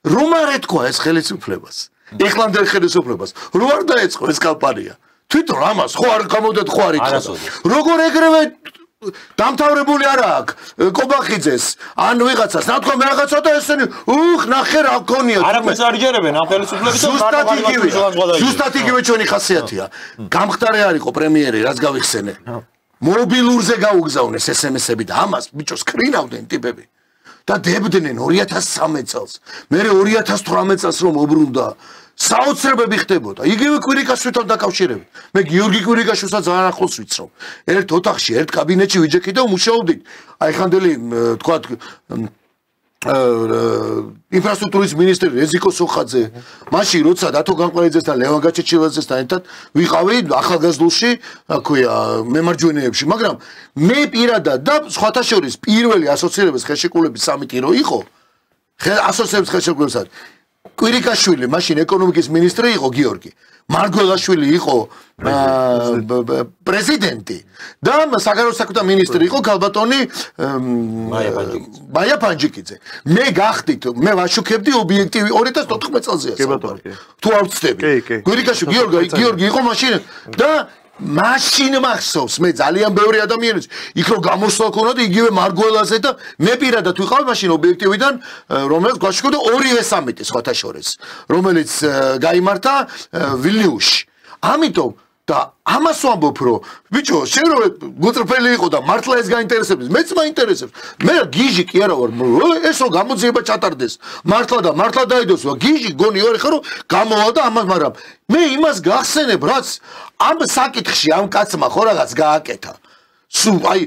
რომ არ ეთქვა ეს ხელისუფლებას ეხლანდელ ხელისუფლებას რომ არ დაეწყო ეს კამპანია თვითონ ამას ხო არ გამოდეთ ხო არ ითხოვდა როგორ ეგრევე დამთავრებული არა აქვს კობახიძეს ან ვიღაცას რა თქმა რაღაცა და ესენი ნახე რა გქონია არაფერს არ იჯერებენ ამ ხელისუფლების ზუსტად იგივე ჩვენი ხასიათია გამხდარი არ იყო პრემიერი რაც გავიხსენე მობილურზე გაუგზავნეს SMS-ები და ამას ბიჭო სკრინავდნენ ტიპები და დებდნენ 2013 წელს. მე 2018 წელს რომ მოbrunდა საოცრებები ხდებოდა. იგივე კვირიკაშვილთან დაკავშირებით. მე გიორგი კვირიკაშვილსაც ძალიან ახლოს ვიცნობ. ერთ ოთახში, ერთ კაბინეტში ვიჯექი და მუშაობდით. აი ხანდელი თქვა ინფრასტრუქტურის მინისტრი რეზიკო სოხაძე, მაშინ როცა დათო განყმელიძესთან, ლევან გაჩეჩილაძესთან ერთად ვიყავი ახალგაზრდულში, აქვია მემარჯვენეებში, მაგრამ მე პირადად და სხვათა შორის პირველი ასოცირების ხელშეკრულების სამიტი რო იყო, ასოცირების ხელშეკრულებსაც კვირიკაშვილი მაშინ ეკონომიკის მინისტრი იყო გიორგი. მარგველაშვილი იყო პრეზიდენტი და საგარეო საქმეთა მინისტრი იყო ქალბატონი მაია პანჯიკიძე. მე გახდით, მე ვაშუქებდი ობიექტივი 2014 წელზეა. თუ არ ვცდები. კვირიკაშვილი გიორგი იყო მაშინ და მაშინ მახსოვს მე ძალიან ბევრი ადამიანის იქ რომ გამოსვლა ქონოდა იგივე მარგველაზე და მე პირადად ვიყავი მაშინ ობიექტივიდან რომელიც გვაშუქებდა ორივე სამიტი სხვათა შორის რომელიც გაიმართა ვილნიუსში ამიტომ და ამას ვამბობ რომ ბიჭო შენ რო გუწრფელი იყო და მართლა ეს გაინტერესებს მეც მაინტერესებს მე გიჟი კი არა ვარ ეს რომ გამოძიება ჩატარდეს მართლა დაიდოს გიჟი გონი ვარ ხარო გამოვა და ამას მაგრამ მე იმას გახსენებ რაც ამ საკითხში ამ კაცმა ხო რაღაც გააკეთა სულ აი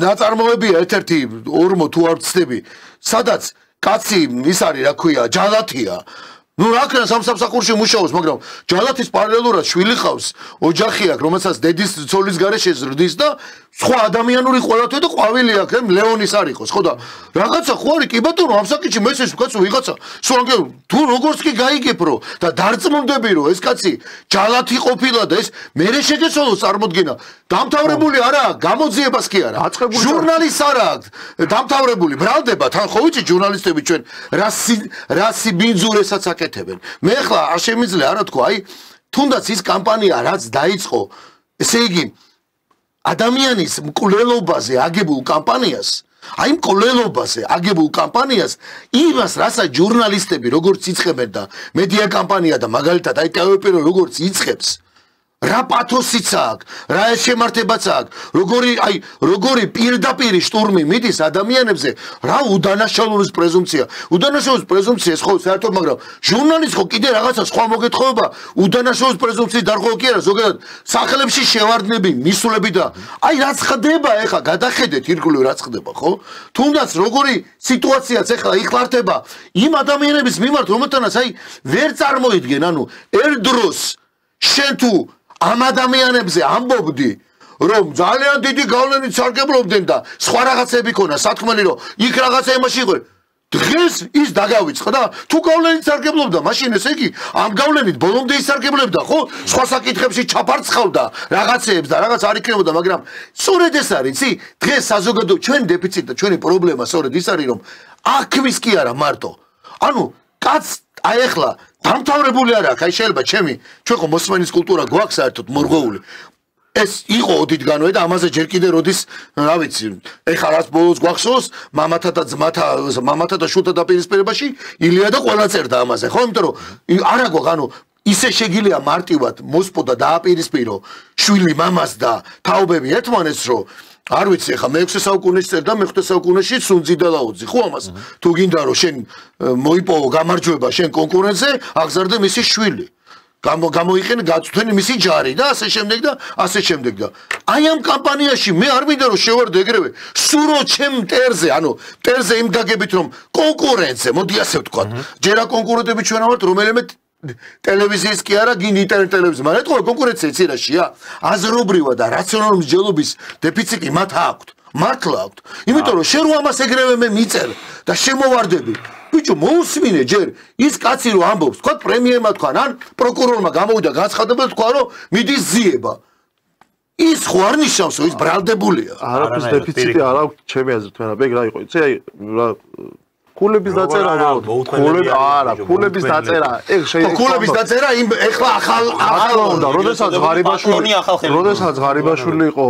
ნაწარმოებია ერთ-ერთი ორმო თუ არ ვცდები სადაც კაცი ის არის რა ქვია ჯალათია ნუ რა ქნა სამსახურში მუშაობს მაგრამ ჯალათის პარალელურად შვილი ხავს ოჯახი აქვს რომელსაც დედის ცოლის გარეშე ზრდის და სხვა ადამიანური ყველათვე და ყვავილი აქვს ლეონის არ იყოს ხო და რაღაცა ხო არის კი ბატონო ამ საკითხში მესეჯს ვკაცო ვიღაცა სულ თუ როგორც კი გაიგებ რომ და დარწმუნდები რომ ეს კაცი ჯალათი ყოფილა და ეს მერე შეგეცვალოს წარმოდგენა დამთავრებული არა გამოძიებას კი არა ჟურნალისტ არა დამთავრებული ბრალდება თან ხო ვიცი ჟურნალისტები ჩვენ რასი ბინძურესაც აკეთებენ მე ახლა არ შემიძლია არა თქვა აი თუნდაც ის კამპანია რაც დაიწყო ესე იგი ადამიანის მკვლელობაზე აგებულ კამპანიას აი მკვლელობაზე აგებულ კამპანიას იმას რასაც ჟურნალისტები როგორც იწყებენ და მედია კამპანია და მაგალითად აი ტელევიზია როგორც იწყებს რა პათოსიც აქვს რა შემართებაც აქვს როგორი პირდაპირ შტურმი მიდის ადამიანებზე რა უდანაშაულობის პრეზუმპცია ხო საერთოდ მაგრამ ჟურნალისტს ხო კიდე რაღაცა სხვა მოგეთხოვება უდანაშაულობის პრეზუმპციის დარღვევა კი არა ზოგადად სახელებში შევარდნები მისულები და აი რაც ხდება ეხლა გადახედეთ ირგვლივ რაც ხდება ხო თუნდაც როგორი სიტუაციაც ეხლა იხლართება იმ ადამიანების მიმართ რომელთანაც აი ვერ წარმოიდგენ ანუ ერთდროს შენ თუ ამ ადამიანებზე ამბობდი რომ ძალიან დიდი გავლენით სარგებლობდნენ და სხვა რაღაცები ქონა სათქმელი რომ იქ რაღაცა იმაში იყო დღეს ის დაგავიწყდა და თუ გავლენით სარგებლობდა მაშინ ესე იგი ამ გავლენით ბოლომდე ისარგებლებდა ხო სხვა საკითხებში ჩაფარცხავდა რაღაცეებს და რაღაც არ იქნებოდა მაგრამ სწორედ ეს არის იცი დღეს საზოგადო ჩვენი დეფიციტი და ჩვენი პრობლემა სწორედ ის არის რომ აქმის კი არა მარტო ანუ კაც აი ახლა დამთავრებული არ აქვს აი შეიძლება ჩვენ ხო მოსმენის კულტურა გვაქვს საერთოდ მორღვეული ეს იყო ოდითგანვე და ამაზე ჯერ კიდე როდის რა ვიცი ეხლა რაც ბოლოს გვახსოვს მამათა და შვილთა დაპირისპირებაში ილია და ყველა წერდა ამაზე ხო იმიტომ რომ არა გვაქვს ანუ ისე შეგიძლია მარტივად მოსპო და დააპირისპირო შვილი მამას და თაობები ერთმანეთს რომ არ ვიცი ახლა მე-6 საუკუნეში წერდა მე-5 საუკუნეში სუნძი და ლაოძი ხო ამას თუ გინდა რომ შენ მოიპოვო გამარჯვება შენ კონკურენტზე აღზარდე მისი შვილი გამოიყენე გაწვენი მისი ჯარი და ასე შემდეგ და აი ამ კამპანიაში მე არ მინდა რომ შევარდე ეგრევე სურო ჩემ მტერზე ანუ მტერზე იმ გაგებით რომ კონკურენტზე მოდი ასე ვთქვა ჯერა კონკურენტები ჩვენ ვართ რომელიმე ტელევიზიის კი არა გინ ინტერნეტ ტელევიზია მაგრამ ეთქვა კონკურენცია ცირაშია აზრობრივად და რაციონალური მსჯელობის დეფიციტი მათ აქვთ მართლა აქვთ იმიტომ რომ შენ რო ამას ეგრევე მე მიწერ და შემოვარდები ბიჭო მოусმინე ჯერ ის კაცი რო ამბობს თქვა პრემიერმა თქვა ან პროკურორმა გამოვიდა განცხადება თქვა რომ მიდის ზიება ის ხო არ ნიშნავს რომ ის ბრალდებულია არაფრის დეფიციტი არ აქვს ჩემი აზრით ვერაფერი რა იყო იცი აი ქულების დაწერა არა ქულების დაწერა ეგ შეიძლება ქულების დაწერა იმ ეხლა ახალ უნდა როდესაც ღარიბაშვილი იყო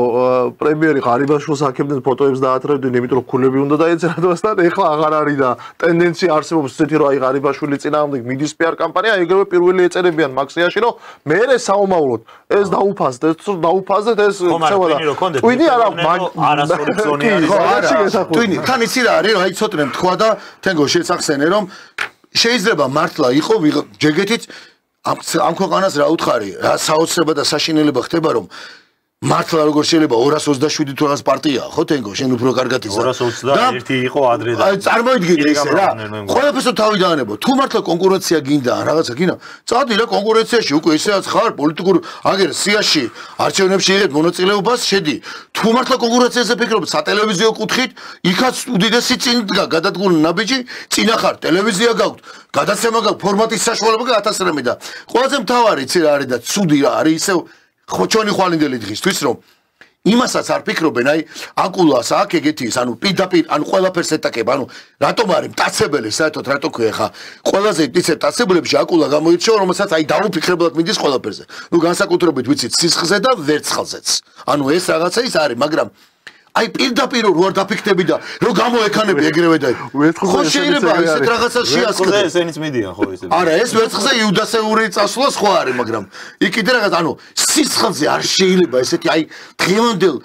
პრემიერი ღარიბაშვილს აქებდნენ ფოტოებს დაათრევდნენ იმიტომ რომ ქულები უნდა დაეწერა დასთან ეხლა აღარ არის და ტენდენცია არსებობს ისეთი რომ აი ღარიბაშვილი წინააღმდეგ მიდის პიარ კამპანია ეგრევე პირველი ეწერებიან მაქსიაში რომ მე საომავლოდ ეს დაუფასდეთ ეს ცევა და ტვინი არა არასორი ზონი არის ტვინი თან იცი რა არის რომ აი ცოტნე თქვა და თენგო შეცახსენე რომ შეიძლება მართლა იყო ჯეგეთიც ამ ქვეყანას რა უთხარი რა საოცრება და საშინელება ხდება რომ მართლა როგორ შეიძლება 227 თუ რაღაც პარტიაა ხო თენგო შენ უფრო კარგად იცი 221 იყო ადრე და აი წარმოიდგინე ისე რა ყველაფერს თავი დაანებო თუ მართლა კონკურენცია გინდა რაღაცა გინდა წადი რა კონკურენციაში უკვე ისეაც ხარ პოლიტიკურ აგერ სიაში არჩევნებში იღებ მონაწილეობას შედი თუ მართლა კონკურენციაზე ფიქრობ სატელევიზიო კუთხით იქაც უდიდესი წინ დგა გადადგმული ნაბიჯი წინა ხარ ტელევიზია გაქვთ გადაცემა გაქვთ ფორმატის საშუალება 1000 რამე და ყველაზე მთავარი იცი რა არის და ცუდი რა არის ისე ხო ჩვენი ხვალინდელი დღისთვის რომ იმასაც არ ფიქრობენ აი აკულას აქ ეგეთი ის ანუ პირდაპირ ანუ ყველაფერს ეტაკება ანუ რატომ არის მტაცებელი საერთოდ რატო ქვია ხა ყველაზე ისე მტაცებლებში აკულა გამოირჩევა რომელსაც აი დაუფიქრებლად მიდის ყველაფერზე ნუ განსაკუთრებით ვიცით სისხლზე და ვერცხალზეც ანუ ეს რაღაცა ის არის მაგრამ აი პირდაპირ რო არ დაფიქრდები და რო გამოექანები ეგრევე და ხო შეიძლება ისეთ რაღაცას შეასკდე ესენიც მიდიან ხო ესე არა ეს ვერცხლზე იუდასეული წასვლა სხვა არის მაგრამ იქ კიდე რაღაც ანუ სისხლზე არ შეიძლება ესეთი აი დღევანდელ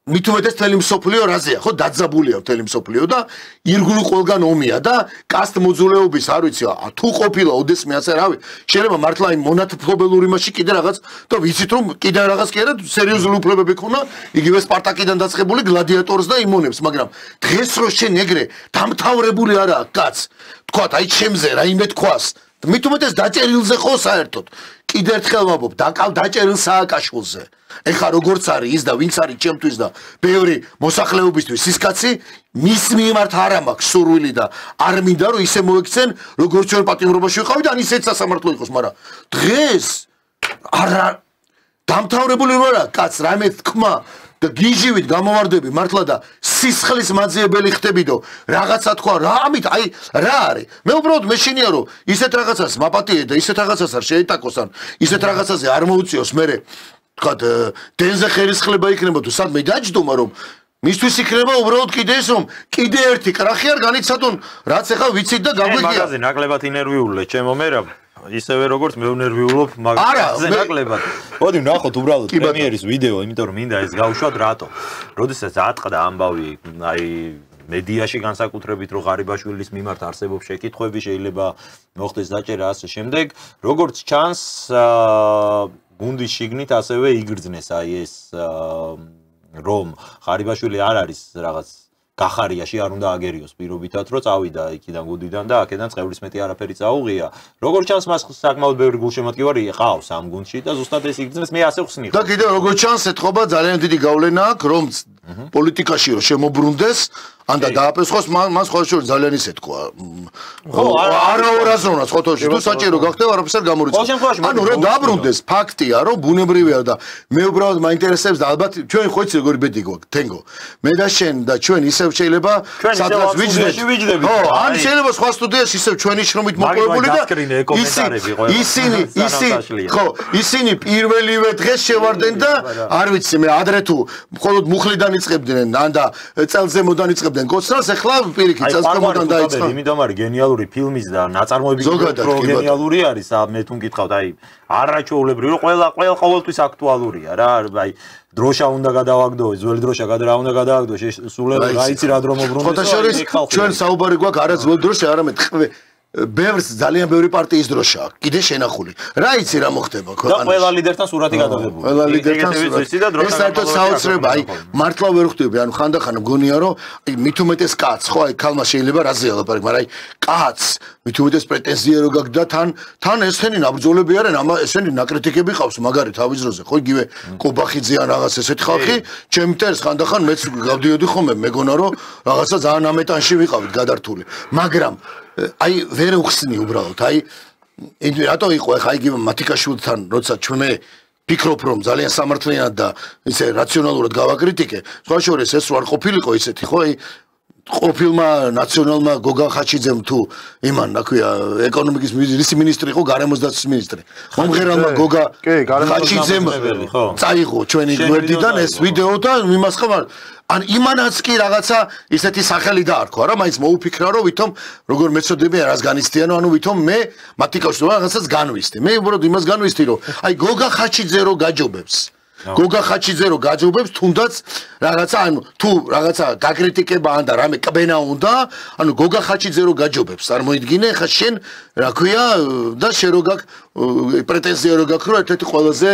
მით უმეტეს თელი მსოფლიო რაზეა ხო დაძაბულია თელი მსოფლიო და ირგვლივ ყველგან ომია და კასტ მოძულეობის არ ვიცი თუ ყოფილა ოდესმე ასე რავი შეიძლება მართლა იმ მონათფლობელური მასში კიდე რაღაც და ვიცით რომ კიდე რაღაც კი არა სერიოზული უფლებები ქონა იგივე სპარტაკიდან დაწყებული გლადიატორს და იმონებს მაგრამ დღეს რო შენ ეგრე დამთავრებული არაა კაც თქვა აი ჩემზე რაიმე თქვას მით უმეტეს დაჭერილზე ხო საერთოდ კიდე ერთხელ ვამბობ დაჭერილ სააკაშვილზე ეხა როგორც არის ის და ვინც არის ჩემთვის და ბევრი მოსახლეობისთვის ის კაცი მის მიმართ არ მაქვს სურვილი და არ მინდა რომ ისე მოექცენ როგორც ჩვენ პატიმრობაში ვიყავით ან ისეც სასამართლო იყოს მაგრამ დღეს არა დამთავრებული ვარა კაც რამე თქმა და გიჟივით გამოვარდები მართლა და სისხლის მაძიებელი ხდებიდო რაღაცა თქვა რა ამით აი რა არის მე უბრალოდ მეშინია რომ ისეთ რაღაცას მაპატიე და ისეთ რაღაცას არ შეიტაკოს ან ისეთ რაღაცაზე არ მოუწიოს მე თქვა დენზე ხერისხლება იქნება თუ სადმე დაჯდომა რომ მისთვის იქნება უბრალოდ კიდე ეს რომ კიდე ერთი კრახი არ განიცადონ რაც ახლა ვიცით და გაგვიგია მაგაზე ნაკლებად ინერვიულე ჩემო მერაბ ისევე როგორც მე უნერვიულობ მაგაზე ნაკლებად მოდი ვნახოთ უბრალოდ პრემიერის ვიდეო იმიტომ რომ მინდა ეს გავუშვათ რატო როდესაც ატყდა ამბავი აი მედიაში განსაკუთრებით რომ ღარიბაშვილის მიმართ არსებობს შეკითხვები შეიძლება მოხდეს დაჭერა ასე შემდეგ როგორც ჩანს გუნდის შიგნით ასევე იგრძნეს აი ეს რომ ღარიბაშვილი არ არის რაღაც გახარიაში არ უნდა აგერიოს პირობითად რომ წავიდა იქიდან გუნდიდან და აქედან წევრის მეტი არაფერი წაუღია როგორც ჩანს მას საკმაოდ ბევრი გულშემატკივარი ყავს ამ გუნდში და ზუსტად ეს იგრძნეს მე ასე ვხსნი და კიდევ როგორც ჩანს ეთქობა ძალიან დიდი გავლენა აქვს რომ პოლიტიკაში რომ შემოbrunდეს ან და დააპესხოს მას ხოლმე ძალიან ისე თქვა ხო არაორაზროვნად ხოთოში თუ საჭირო გახდება არაფერს არ გამორიცხავს ანუ რომ დაბრუნდეს ფაქტია რომ ბუნებრივია და მე უბრალოდ მაინტერესებს და ალბათ ჩვენ ხო იცი როგორი ბედი გვაქვს თენგო მე და შენ და ჩვენ ისევ შეიძლება სადღაც ვიჯდებით ხო ან შეიძლება სხვა სტუდიაში ისევ ჩვენი შრომით მოპოვებული და ისინი ხო ისინი პირველივე დღეს შევარდნენ და არ ვიცი მე ადრე თუ მხოლოდ მუხლიდან იწყებდნენ ან და წელზემოდან იწყებდნენ კოცრას ახლა პირიქით წელზემოდან დაიწყო იმიტომ არის გენიალური ფილმის და ნაწარმოების უფრო გენიალური არის მე თუ მკითხავთ აი არაჩვეულებრივი რომ ყოველთვის აქტუალურია რა აი დროშა უნდა გადავაგდო ძველი დროშა რა უნდა გადავაგდო სულ რა იცი რა დრო მოbrunდეს ჩვენ საუბარი გვაქვს არა ძველი დროშა არამედ ბევრს ძალიან ბევრი პარტიის დროშაა კიდე შენახული რა იცი რა მოხდება ქვეყანაში და ყველა ლიდერთან სურათი გადაღებული ყველა ლიდერთან სურათი და დროშა საერთოდ საოცრება აი მართლა ვერ ხვდები ანუ ხანდახან მგონია რომ აი მით უმეტეს კაც ხო აი ქალმა შეიძლება რაზე ალაპარაკი მაგრამ აი კაც მით უმეტეს პრეტენზია რო გაქვს და თან ესენი ნაბრძოლები არიან ამა ესენი ნაკრიტიკები ყავს მაგარი თავის დროზე ხო იგივე კობახიძე ან რაღაც ესეთი ხალხი ჩემ მტერს ხანდახან მეც გავდიოდი ხოლმე მეგონა რომ რაღაცა ძალიან ამეტანში ვიყავით გადართული მაგრამ აი ვერ უხსნი უბრალოდ აი რატო იყო ახლა იგივე მათიკაშვილთან როცა ჩვენ ფიქრობ რომ ძალიან სამართლიანად და ისე რაციონალურად გავაკრიტიკე სხვა შორის ეს რო არ ყოფილიყო ისეთი ხო აი ყოფილმა ნაციონალმა გოგა ხაჩიძემ თუ იმან რა ქვია ეკონომიკის მინისტრი იყო გარემოს დაცვის მინისტრი მომღერალმა გოგა ხაჩიძემ წაიღო ჩვენი გვერდიდან ეს ვიდეო და მიმასხმა ან იმანაც კი რაღაცა ისეთი სახელი დაარქვა რა მაინც მოუფიქრა რომ ვითომ როგორ მეწოდებიან რას განიცდიანო ანუ ვითომ მე მათი კავშირი რაღაცას განვისდი მე უბრალოდ იმას განვისდი რომ აი გოგა ხაჩიძე რო გაჯობებს გოგა ხაჩიძე რო გაჯობებს თუნდაც რაღაცა ანუ თუ რაღაცა გაკრიტიკება ან და რამე კბენა უნდა ანუ გოგა ხაჩიძე რო გაჯობებს წარმოიდგინე ხა შენ რა ქვია და შენ რო გაკ პრეტენზია რო გაკ რო ერთ-ერთი ყველაზე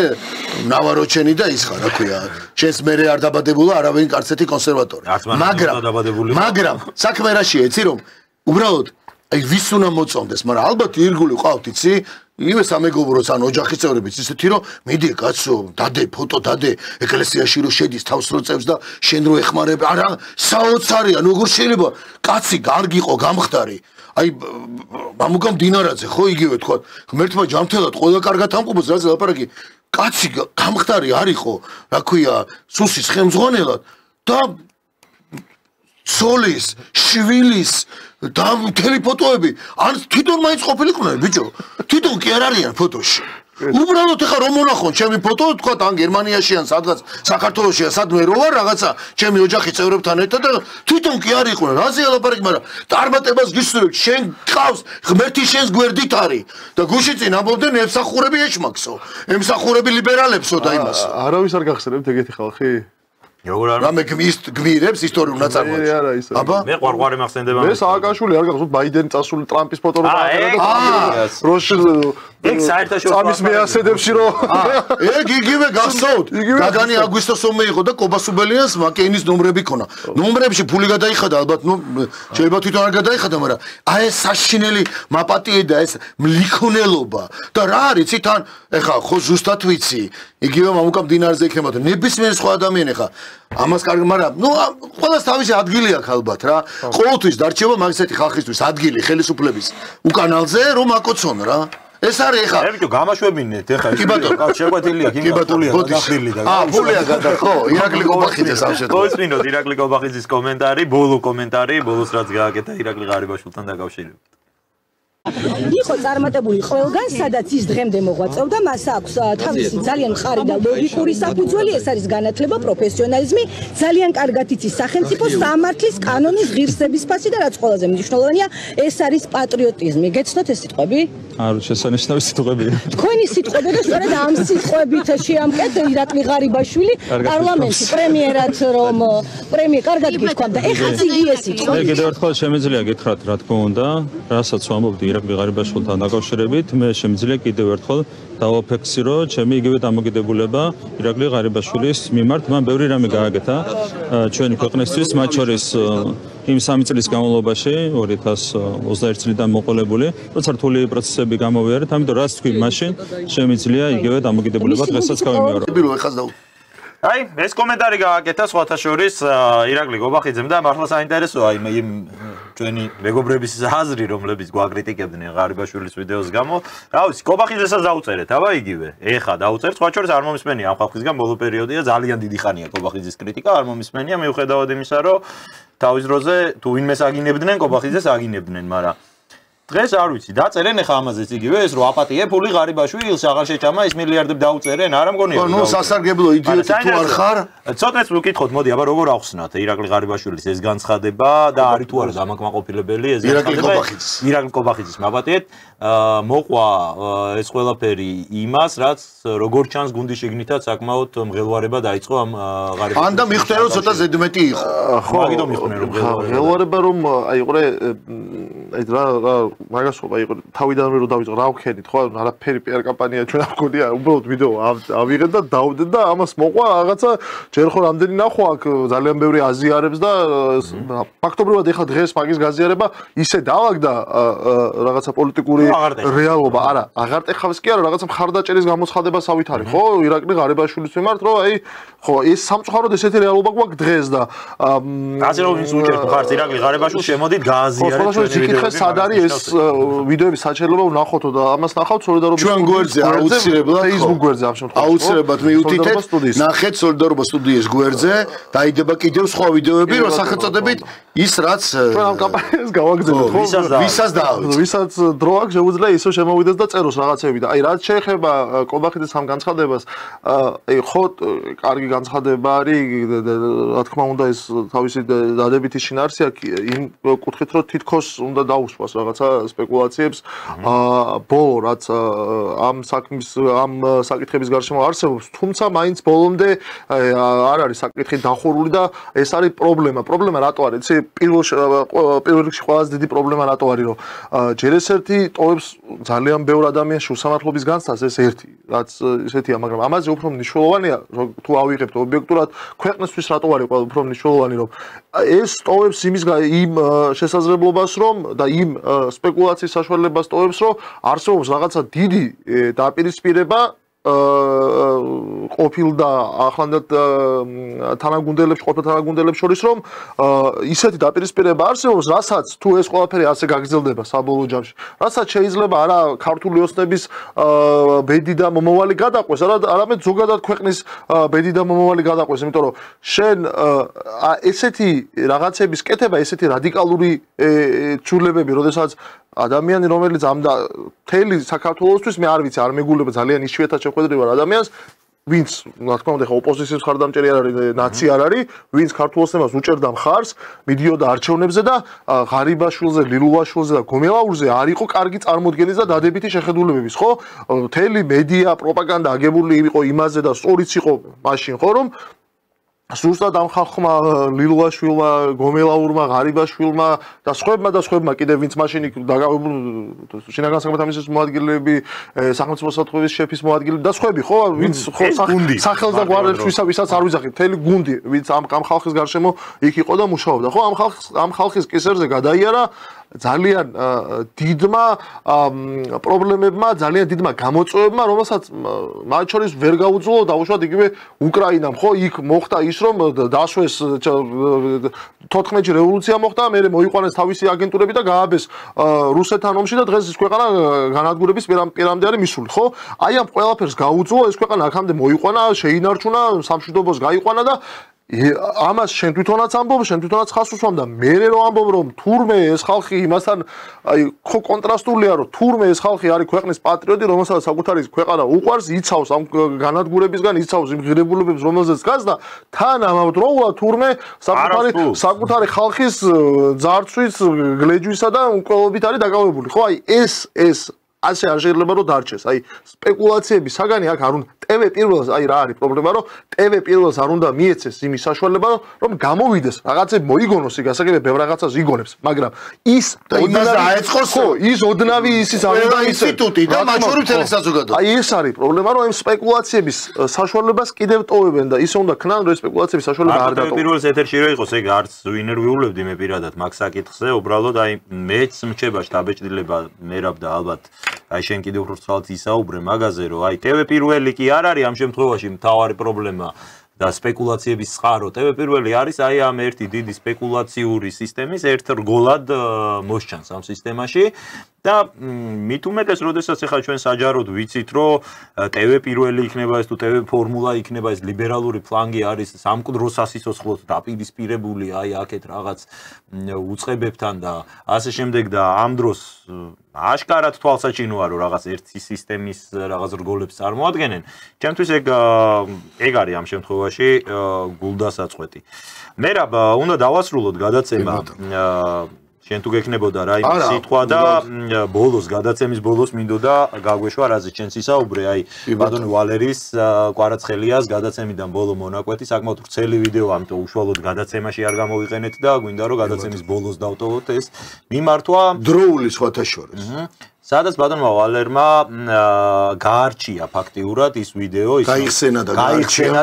ნავაროჩენი და ის ხარ რა ქვია შენს მერე არ დაბადებულა არავინ არცეთი კონსერვატორი მაგრამ საქმე რაშია იცი რომ უბრალოდ აი ვის უნდა მოწონდეს მაგრამ ალბათ ირგული ყავთ იცი ივე სამეგობროს ან ოჯახის წევრებიც ისეთი რომ მიდი კაცო დადე ფოტო დადე ეკლესიაში რო შედის თავს რო წევს და შენ რო ეხმარებ არა საოცარია როგორ შეიძლება კაცი გარგიყო გამხდარი აი მამუკამ დინარაძე ხო იგივე თქვა ღმერთმა ჯანმრთელად ყველა კარგად ამყობს რაც ლაპარაკი კაცი გამხდარი არისო რა ქვია სუსის ხელმძღვანელად და სოლის შვილის და მთელი ფოტოები ან თვითონ მაინც ყოფილიყვნენ ბიჭო თვითონ კი არ არიან ფოტოში უბრალოდ ეხა რომ მონახონ ჩემი ფოტო თქვა ან გერმანიაში ან სადღაც საქართველოში ან სადმე რო ვარ რაღაცა ჩემი ოჯახის წევრებთან ერთად და თვითონ კი არ იყვნენ რაზე ლაპარაკი მაგრამ წარმატებას გისურვებ შენ გყავს ღმერთი შენს გვერდით არის და გუშინ წინ ამბობდნენ ემსახურები ეჭმაკსო ემსახურები ლიბერალებსო და იმას არავის არ გახსენებთ ეგეთი ხალხი როგორ არ რამე გმირებს ისტორიულ ნაწარმოებს აბა მე ყვარყვარი მახსენდება მე სააკაშვილი არ გახსოვს ბაიდენი წასული ტრამპის ფოტო რო დააწერა და როში ეგ საერთაშორისო წამის მეასედებში რო ეგ იგივე გახსოვთ გაგანი აგვისტოს ომე იყო და კობასუბელიანს მაკეინის ნომრები ქონა ნომრებში ფული გადაიხადა ალბათ ნუ შეიძლება თვითონ არ გადაიხადა მაგრამ აი ეს საშინელი მაპატიე და ეს მლიქონელობა და რა არის თან ეხა ხო ზუსტად ვიცი იგივე მამუკამ დინარზე იქნება და ნებისმიერ სხვა ადამიანი ხა ამას კარგი მაგრამ ნუ ყველას თავისი ადგილი აქვს ალბათ რა ყოველთვის დარჩება მაგისეთი ხალხისთვის ადგილი ხელისუფლების უკანალზე რომ აკოცონ რა ეს არის ხა მე ვიტყვი გამაშვებინეთ ეხა კი ბატონო შეგვეთილია კი ბატონია გადახდილი და ფულია გადა ხო ირაკლი კობახიძეს ამ შემთხვევაში მოისმინოთ ირაკლი კობახიძის კომენტარი ბოლოს რაც გააკეთა ირაკლი ღარიბაშვილთან დაკავშირებით იყო წარმატებული ყველგან, სადაც ის დღემდე მოღვაწეობდა, მას აქვს თავისი ძალიან მყარი და ლოგიკური საფუძველი, ეს არის განათლება, პროფესიონალიზმი, ძალიან კარგად იცის სახელმწიფო სამართლის კანონის ღირსების ფასი და რაც ყველაზე მნიშვნელოვანია, ეს არის პატრიოტიზმი. გეცნოთ ეს სიტყვები? არ შესანიშნავი სიტყვებია. თქვენი სიტყვები და სწორედ ამ სიტყვებით შეამკეთ ირაკლი ღარიბაშვილი პარლამენტში პრემიერად რომ პრემიერ კარგად გითქვამთ და ეხაც იგი ეს სიტყვა. მე კიდევ ერთხელ შემიძლია გითხრათ რა თქმა უნდა, რასაც ვამბობდი ირაკლი ღარიბაშვილთან დაკავშირებით, მე შემიძლია კიდევ ერთხელ დავაფიქსირო ჩემი იგივე დამოკიდებულება ირაკლი ღარიბაშვილის მიმართ, მან ბევრი რამე გააკეთა ჩვენი ქვეყნისთვის, მათ შორის იმ 3 წლის განმავლობაში 2021 წლიდან მოყოლებული, როცა რთული პროცესები გამოვიარეთ, ამიტომ რაც თქვი მაშინ შემიძლია იგივე დამოკიდებულება დღესაც გავიმეორო. აი, ეს კომენტარი გააკეთა სხვათა შორის ირაკლი კობახიძემ და მართლა საინტერესოა იმ ჩვენი მეგობრების აზრი, რომლებიც გვაკრიტიკებდნენ ღარიბაშვილის ვიდეოს გამო. რა ვიცი, კობახიძესაც დაუწერეთ, აბა იგივე. ეხა დაუწერთ, სხვა შორის არ მომისმენია ამ ხალხისგან ბოლო პერიოდია, ძალიან დიდი ხანია კობახიძის კრიტიკა, არ მომისმენია, მიუხედავად იმისა, რომ თავის დროზე თუ ვინმეს აგინებდნენ, კობახიძეს აგინებდნენ, მაგრამ დღეს არ ვიცი, დაწერენ ახლა ამაზეც იგივე ეს რომ აპატიე ფული ღარიბაშვილს აღარ შეჭამა ის მილიარდები დაუწერენ, არა მგონია. ნუ სასარგებლო იდიოტი თუ არ ხარ? ცოტაც ვიკითხოთ, მოდი, აბა როგორ ახსნათ ირაკლი ღარიბაშვილის ეს განცხადება და არის თუ არა დამაკმაყოფილებელი ეს განცხადება? ირაკლი კობახიძის მაპატიეთ მოყვა ეს ყველაფერი იმას, რაც როგორ ჩანს გუნდის შიგნითაც საკმაოდ მღელვარება დაიწყო ამ ღარიბაშვილის. ან და მიხვდნენ რომ ცოტა ზედმეტი იყო. ხო, მაგითო მიხვდნენ რომ მღელვარება რომ აი ყურე აი რა მაგას ხო აი თავიდანვე რომ დავიწყო რა ვქენით ხო არაფერი PR კამპანია ჩვენ არ გქონია უბრალოდ ვიდეო ავიღეთ და დავდეთ და ამას მოყვა რაღაცა ჯერ ხო რამდენი ნახვა აქ ძალიან ბევრი აზიარებს და ფაქტობრივად ეხა დღეს მაგის გაზიარება ისე დავაგდა რაღაცა პოლიტიკური რეალობა არა აღარტეხავს კი არა რაღაცა მხარდაჭერის გამოცხადებასავით არის ხო ირაკლი ღარიბაშვილის მიმართ რომ აი ხო ეს სამწუხაროდ ესეთი რეალობა გვაქვს დღეს და ასე რომ ის უჭერთ ხარც ირაკლი ღარიბაშვილს შემოდით გააზიარეთ ჩვენი შეხეს სად არის ეს ვიდეოების საჩერლობა ვნახოთო და ამას ნახავთ სოლიდარობის ჩვენ გვერდზე აუცილებლად Facebook გვერდზე ამ შემთხვევაში აუცილებლად მიუთითეთ ნახეთ სოლიდარობა სტუდიის გვერდზე დაიდება კიდევ სხვა ვიდეოები რომ სახელწოდებით ის რაც ჩვენ ამ კამპანიას გავაგზავნეთ ხო ვისაც დაავით ვისაც დრო აქვს შეუძლია ისო შემოვიდეს და წეროს რაღაცები და აი რაც შეეხება კობახიძეს ამ განცხადებას აი ხო კარგი განცხადება არის რა თქმა უნდა ეს თავისი დადებითი შინაარსი აქვს იმ კუთხით რომ თითქოს უნდა დაუსვას რაღაცა სპეკულაციებს ბოლო რაც ამ საქმის ამ საკითხების გარშემო არსებობს თუმცა მაინც ბოლომდე არ არის საკითხი დახურული და ეს არის პრობლემა რატო არის იცი პირველ რიგში ყველაზე დიდი პრობლემა რატო არის რომ ჯერ ესეთი ტოვებს ძალიან ბევრ ადამიანს უსამართლობის განცდას ეს ერთი რაც ესეთია მაგრამ ამაზე უფრო მნიშვნელოვანია რომ თუ ავიღებთ ობიექტურად ქვეყნისთვის რატო არის ყველა უფრო მნიშვნელოვანი რომ ეს ტოვებს იმ შესაძლებლობას რომ და იმ სპეკულაციის საშუალებას ტოვებს რომ არსებობს რაღაცა დიდი დაპირისპირება ყოფილ და ახლანდ თანაგუნდელებს შორის რომ ისეთი დაპირისპირება არსებობს რასაც თუ ეს ყველაფერი ასე გაგრძელდება საბოლოო ჯამში რასაც შეიძლება არა ქართული ოცნების ბედი და მომავალი გადაყვეს არამედ ზოგადად ქვეყნის ბედი და მომავალი გადაყვეს იმიტომ რომ შენ ესეთი რაღაცების კეთება ესეთი რადიკალური ცვლილებები როდესაც ადამიანი რომელიც ამ და მთელი საქართველოსთვის მე არ ვიცი არ მეგულება ძალიან იშვიათად შეხვედრივარ ადამიანს ვინც რა თქმა უნდა ხო ოპოზიციის მხარდამჭერი არ არის ნაცი არ არის ვინც ქართულოსნებას უჭერდა მხარს მიდიოდა არჩევნებზე და ღარიბაშვილზე ლილუაშვილზე და გომელაურზე არ იყო კარგი წარმოდგენის და დადებითი შეხედულებების ხო მთელი მედია პროპაგანდა აგებული იყო იმაზე და სწორიც იყო მაშინ ხო რომ ზუსტად ამ ხალხმა ლილუაშვილმა გომელაურმა ღარიბაშვილმა და სხვებმა კიდევ ვინც მაშინ დაგავებულ შინაგან საქმეთა მინისტრის მოადგილეები სახელმწიფო საფრთხების შეფის მოადგილეები და სხვები ხო ვინც ხო სახელს და გვარებს ვისაც არ ვიძახით მთელი გუნდი ვინც ამ ხალხის გარშემო იქ იყო და მუშაობდა ხო ამ ხალხის კისერზე გადაიარა ძალიან დიდმა პრობლემებმა, ძალიან დიდმა გამოწვევებმა, რომელსაც მათ შორის ვერ გაუძლო დაუშვათ იგივე უკრაინამ, ხო, იქ მოხდა ის, რომ დასვეს 14-ში რევოლუცია მოხდა, მერე მოიყვანეს თავისი აგენტურები და გააბეს რუსეთთან ომში და დღეს ეს ქვეყანა განადგურების პირამდე არის მისული, ხო? აი ამ ყველაფერს გაუძლო, ეს ქვეყანა აქამდე მოიყვანა, შეინარჩუნა, სამშვიდობოს გაიყვანა და ამას შენ თვითონაც ამბობ, შენ თვითონაც ხას უსვამ და მე რო ამბობ რომ თურმე ეს ხალხი იმასთან აი ხო კონტრასტულია რომ თურმე ეს ხალხი არის ქვეყნის პატრიოტი, რომელსაც საკუთარი ქვეყანა უყვარს, იცავს ამ განადგურებისგან, იცავს იმ ღირებულებებს, რომელზეც დგას და თან ამავდროულად თურმე საკუთარი ხალხის ძარცვის, გლეჯვისა და უკვლევობით არის დაკავებული. ხო, აი ეს ასე არ შეიძლება რომ დარჩეს. აი სპეკულაციების საგანი აქ არ უნდა TV პირველს აი რა არის პრობლემა რომ TV პირველს არ უნდა მიეცეს იმის საშუალება რომ გამოვიდეს რაღაცები მოიგონოს იგასაგები ბევრ რაღაცას იგონებს მაგრამ ის დაეწყოს ხო ის ოდნავი ისიც არ უნდა ინსტიტუტი და მათ შორის მთელი საზოგადოება აი ეს არის პრობლემა რომ იმ სპეკულაციების საშუალებას კიდევ ტოვებენ და ისე უნდა ქნან რომ სპეკულაციების საშუალება არ დატოვოს პირველს ეთერში რო იყოს ეგ არც ვინერვიულებდი მე პირადად მაგ საკითხზე უბრალოდ აი მეც მრჩება შტაბეჭდილება მერაბ და ალბათ აი შენ კიდევ უფრო ცალთ ისაუბრე მაგაზე რომ აი TV პირველი კი არ არის ამ შემთხვევაში მთავარი პრობლემა და სპეკულაციების წყარო TV პირველი არის აი ამ ერთი დიდი სპეკულაციური სისტემის ერთ რგოლად მოსჩანს ამ სისტემაში და მით უმეტეს როდესაც ახლა ჩვენ საჯაროდ ვიცით რომ TV პირველი იქნება ეს თუ TV ფორმულა იქნება ეს ლიბერალური ფლანგი არის სამკვდრო სასიცოცხლოდ დაპირისპირებული აი აქეთ რაღაც უწყებებთან და ასე შემდეგ და ამ დროს აშკარად თვალსაჩინოა რომ რაღაც ერთი სისტემის რაღაც რგოლებს წარმოადგენენ. ჩემთვის ეგ არის ამ შემთხვევაში გულდასაწყვეტი. მერაბ უნდა დავასრულოთ გადაცემა. შენ თუ გექნებოდა რა იმ სიტყვა და ბოლოს გადაცემის ბოლოს მინდოდა გაგვეშვა რაზე ჩვენს ისაუბრე აი ბატონი ვალერის კვარაცხელიას გადაცემიდან ბოლო მონაკვეთი საკმაოდ ვრცელი ვიდეო ამიტომ უშუალოდ გადაცემაში არ გამოვიყენეთ და გვინდა რომ გადაცემის ბოლოს დავტოვოთ ეს მიმართვა დროული სხვათა შორის სადაც ბატონმა ვალერმა გაარჩია ფაქტიურად ის ვიდეო, ის გაიხსენა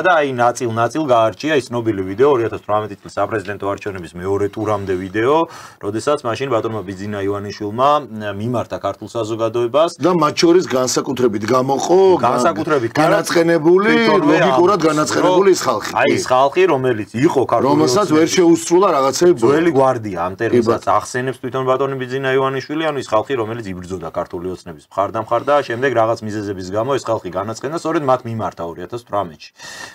და აი ნაწილ-ნაწილ გაარჩია ის ცნობილი ვიდეო 2018 წლის საპრეზიდენტო არჩევნების მეორე ტურამდე ვიდეო, როდესაც მაშინ ბატონმა ბიძინა ივანიშვილმა მიმართა ქართულ საზოგადოებას და მათ შორის განსაკუთრებით გამოყო განაცხენებული, ლოგიკურად განაცხენებული ის ხალხი. აი ის ხალხი, რომელიც იყო ქართული, რომელსაც ვერ შეუსრულა რაღაცები. ძველი გვარდია ამ ტერმინსაც ახსენებს თვითონ ბატონი ბიძინა ივანიშვილი, ანუ ის ხალხი, რომელიც იბრძოდა ქართული ოცნების მხარდამხარ და შემდეგ რაღაც მიზეზების გამო ეს ხალხი განაცხენა სწორედ მათ მიმართა 2018-ში.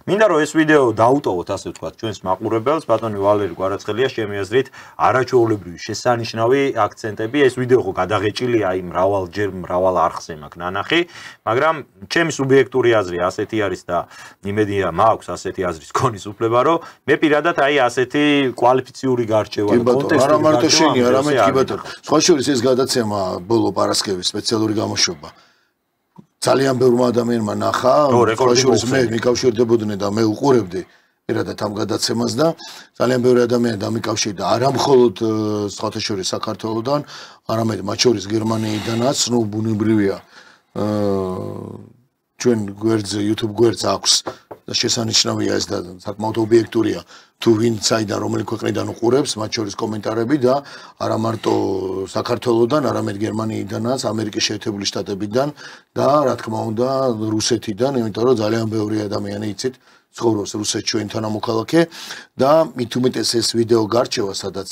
მინდა რომ ეს ვიდეო დაუტოვოთ, ასე ვთქვათ, ჩვენს მაყურებელს, ბატონი ვალერი კვარაცხელია ჩემი აზრით არაჩვეულებრივი შესანიშნავი აქცენტები. ეს ვიდეო ხო გადაღეჭილია აი მრავალ არხზე მაქვს ნანახი, მაგრამ ჩემი სუბიექტური აზრი ასეთი არის და იმედია მაქვს ასეთი აზრის ქონის უფლება, რომ მე პირადად აი ასეთი კვალიფიციური გარჩევა და კონტექსტური არა მარტო შენი, არამედ კი ბატონო. სხვა შორის ეს გადაცემა ბოლო პარასკევის სპეციალური გამოშვება. ძალიან ბევრმა ადამიანმა ნახა, სხვა შორის მე მიკავშირდებოდნენ და მე უყურებდი პირადად ამ გადაცემას და ძალიან ბევრი ადამიანი დამიკავშირდა არა მხოლოდ სხვათა შორის საქართველოსდან, არამედ მათ შორის გერმანიიდანაც, ნუ ბუნებრივია. ჩვენ გვერდზე YouTube გვერდს აქვს და შესანიშნავია ეს და საკმაოდ ობიექტურია თუ ვინ საიდან რომელი ქვეყნიდან უყურებს, მათ შორის კომენტარები და არა მარტო საქართველოსდან, არამედ გერმანიიდანაც, ამერიკის შეერთებული შტატებიდან და რა თქმა უნდა რუსეთიდან, იმიტომ რომ ძალიან ბევრი ადამიანი იცით ცხოვრობს რუსეთში ჩვენთან ამოქალაქე და მით უმეტეს ეს ვიდეო გარჩევა, სადაც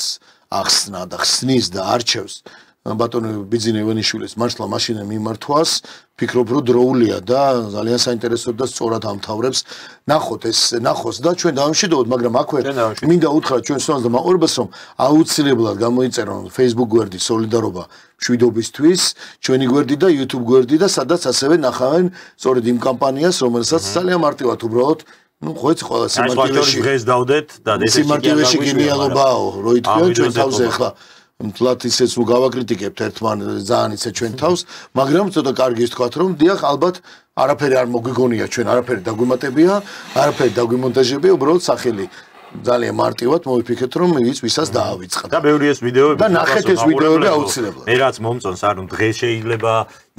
ახსნა და ხსნის და არჩევს ბატონი ბიძინა ივანიშვილის მართლა მაშინ მიმართვას ფიქრობ რომ დროულია და ძალიან საინტერესო და სწორად ამთავრებს ნახოს და ჩვენ დავამშვიდობთ, მაგრამ აქვე მინდა უთხრა ჩვენ სულს და მაყურებელს რომ აუცილებლად გამოიწერონ Facebook გვერდი სოლიდარობა მშვიდობისთვის, ჩვენი გვერდი და YouTube გვერდი და სადაც ასევე ნახავენ სწორედ იმ კამპანიას, რომელსაც ძალიან მარტივად უბრალოდ ну, ხოიც ყველა სიმარტივეში დღეს დავდეთ და სიმარტივეში გენიალობაო, რო ითქვიან ჩვენ თავზე ახლა თლათ ისეც ნუ გავაკრიტიკებთ ერთმანეთს ძალიან ისე ჩვენ თავს, მაგრამ ცოტა კარგი ის თქვათ რომ დიახ ალბათ არაფერი არ მოგვიგონია ჩვენ, არაფერი დაგვიმატებია, არაფერი დაგვიმონტაჟებია, უბრალოდ სახელი ძალიან მარტივად მოვიფიქრეთ რომ ის ვისაც დაავიწყდა. და ბევრი ეს ვიდეოები და ნახეთ ეს ვიდეოები აუცილებლად. მე რაც მომწონს არ დღეს შეიძლება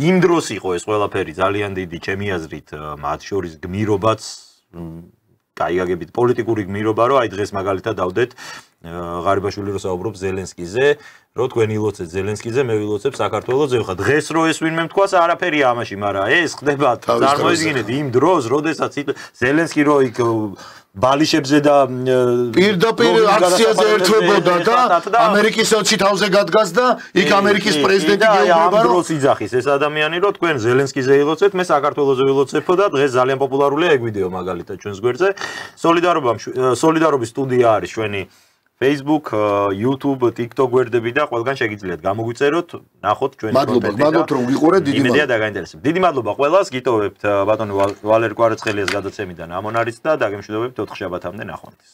იმ დროს იყო ეს ყველაფერი ძალიან დიდი ჩემი აზრით მათ შორის გმირობაც გაიგაგებით პოლიტიკური გმირობა რომ აი დღეს მაგალითად დავდეთ ღარიბაშვილი რო საუბრობს ზელენსკიზე, რო თქვენ ილოცეთ ზელენსკიზე, მე ვილოცებ საქართველოზე, ხა დღეს რო ეს ვინმე თქვას არაფერია ამაში, მაგრამ ეს ხდება წარმოიდგინეთ იმ დროს, როდესაც ზელენსკი რო იქ ბალიშებზე და პირდაპირ აქციაზე ერთვებოდა და ამერიკის ელჩი თავზე გადგას და იქ ამერიკის პრეზიდენტი გეუბნება რომ დროს იძახის ეს ადამიანი რომ თქვენ ზელენსკიზე ილოცეთ, მე საქართველოზე ვილოცებო და დღეს ძალიან პოპულარულია ეგ ვიდეო მაგალითად ჩვენს გვერდზე. სოლიდარობის სტუდია არის ჩვენი Facebook, YouTube, TikTok გვერდები და ყველგან შეგიძლიათ გამოგვიწეროთ, ნახოთ ჩვენი კონტენტი. მადლობთ რომ გიყურეთ, დიდი მადლობა. იმედია დაგაინტერესებთ. დიდი მადლობა ყველას, გიტოვებთ ბატონი ვალერი კვარაცხელიას გადაცემიდან ამონარიც და დაგემშვიდობებთ 4 შაბათამდე ნახვამდის.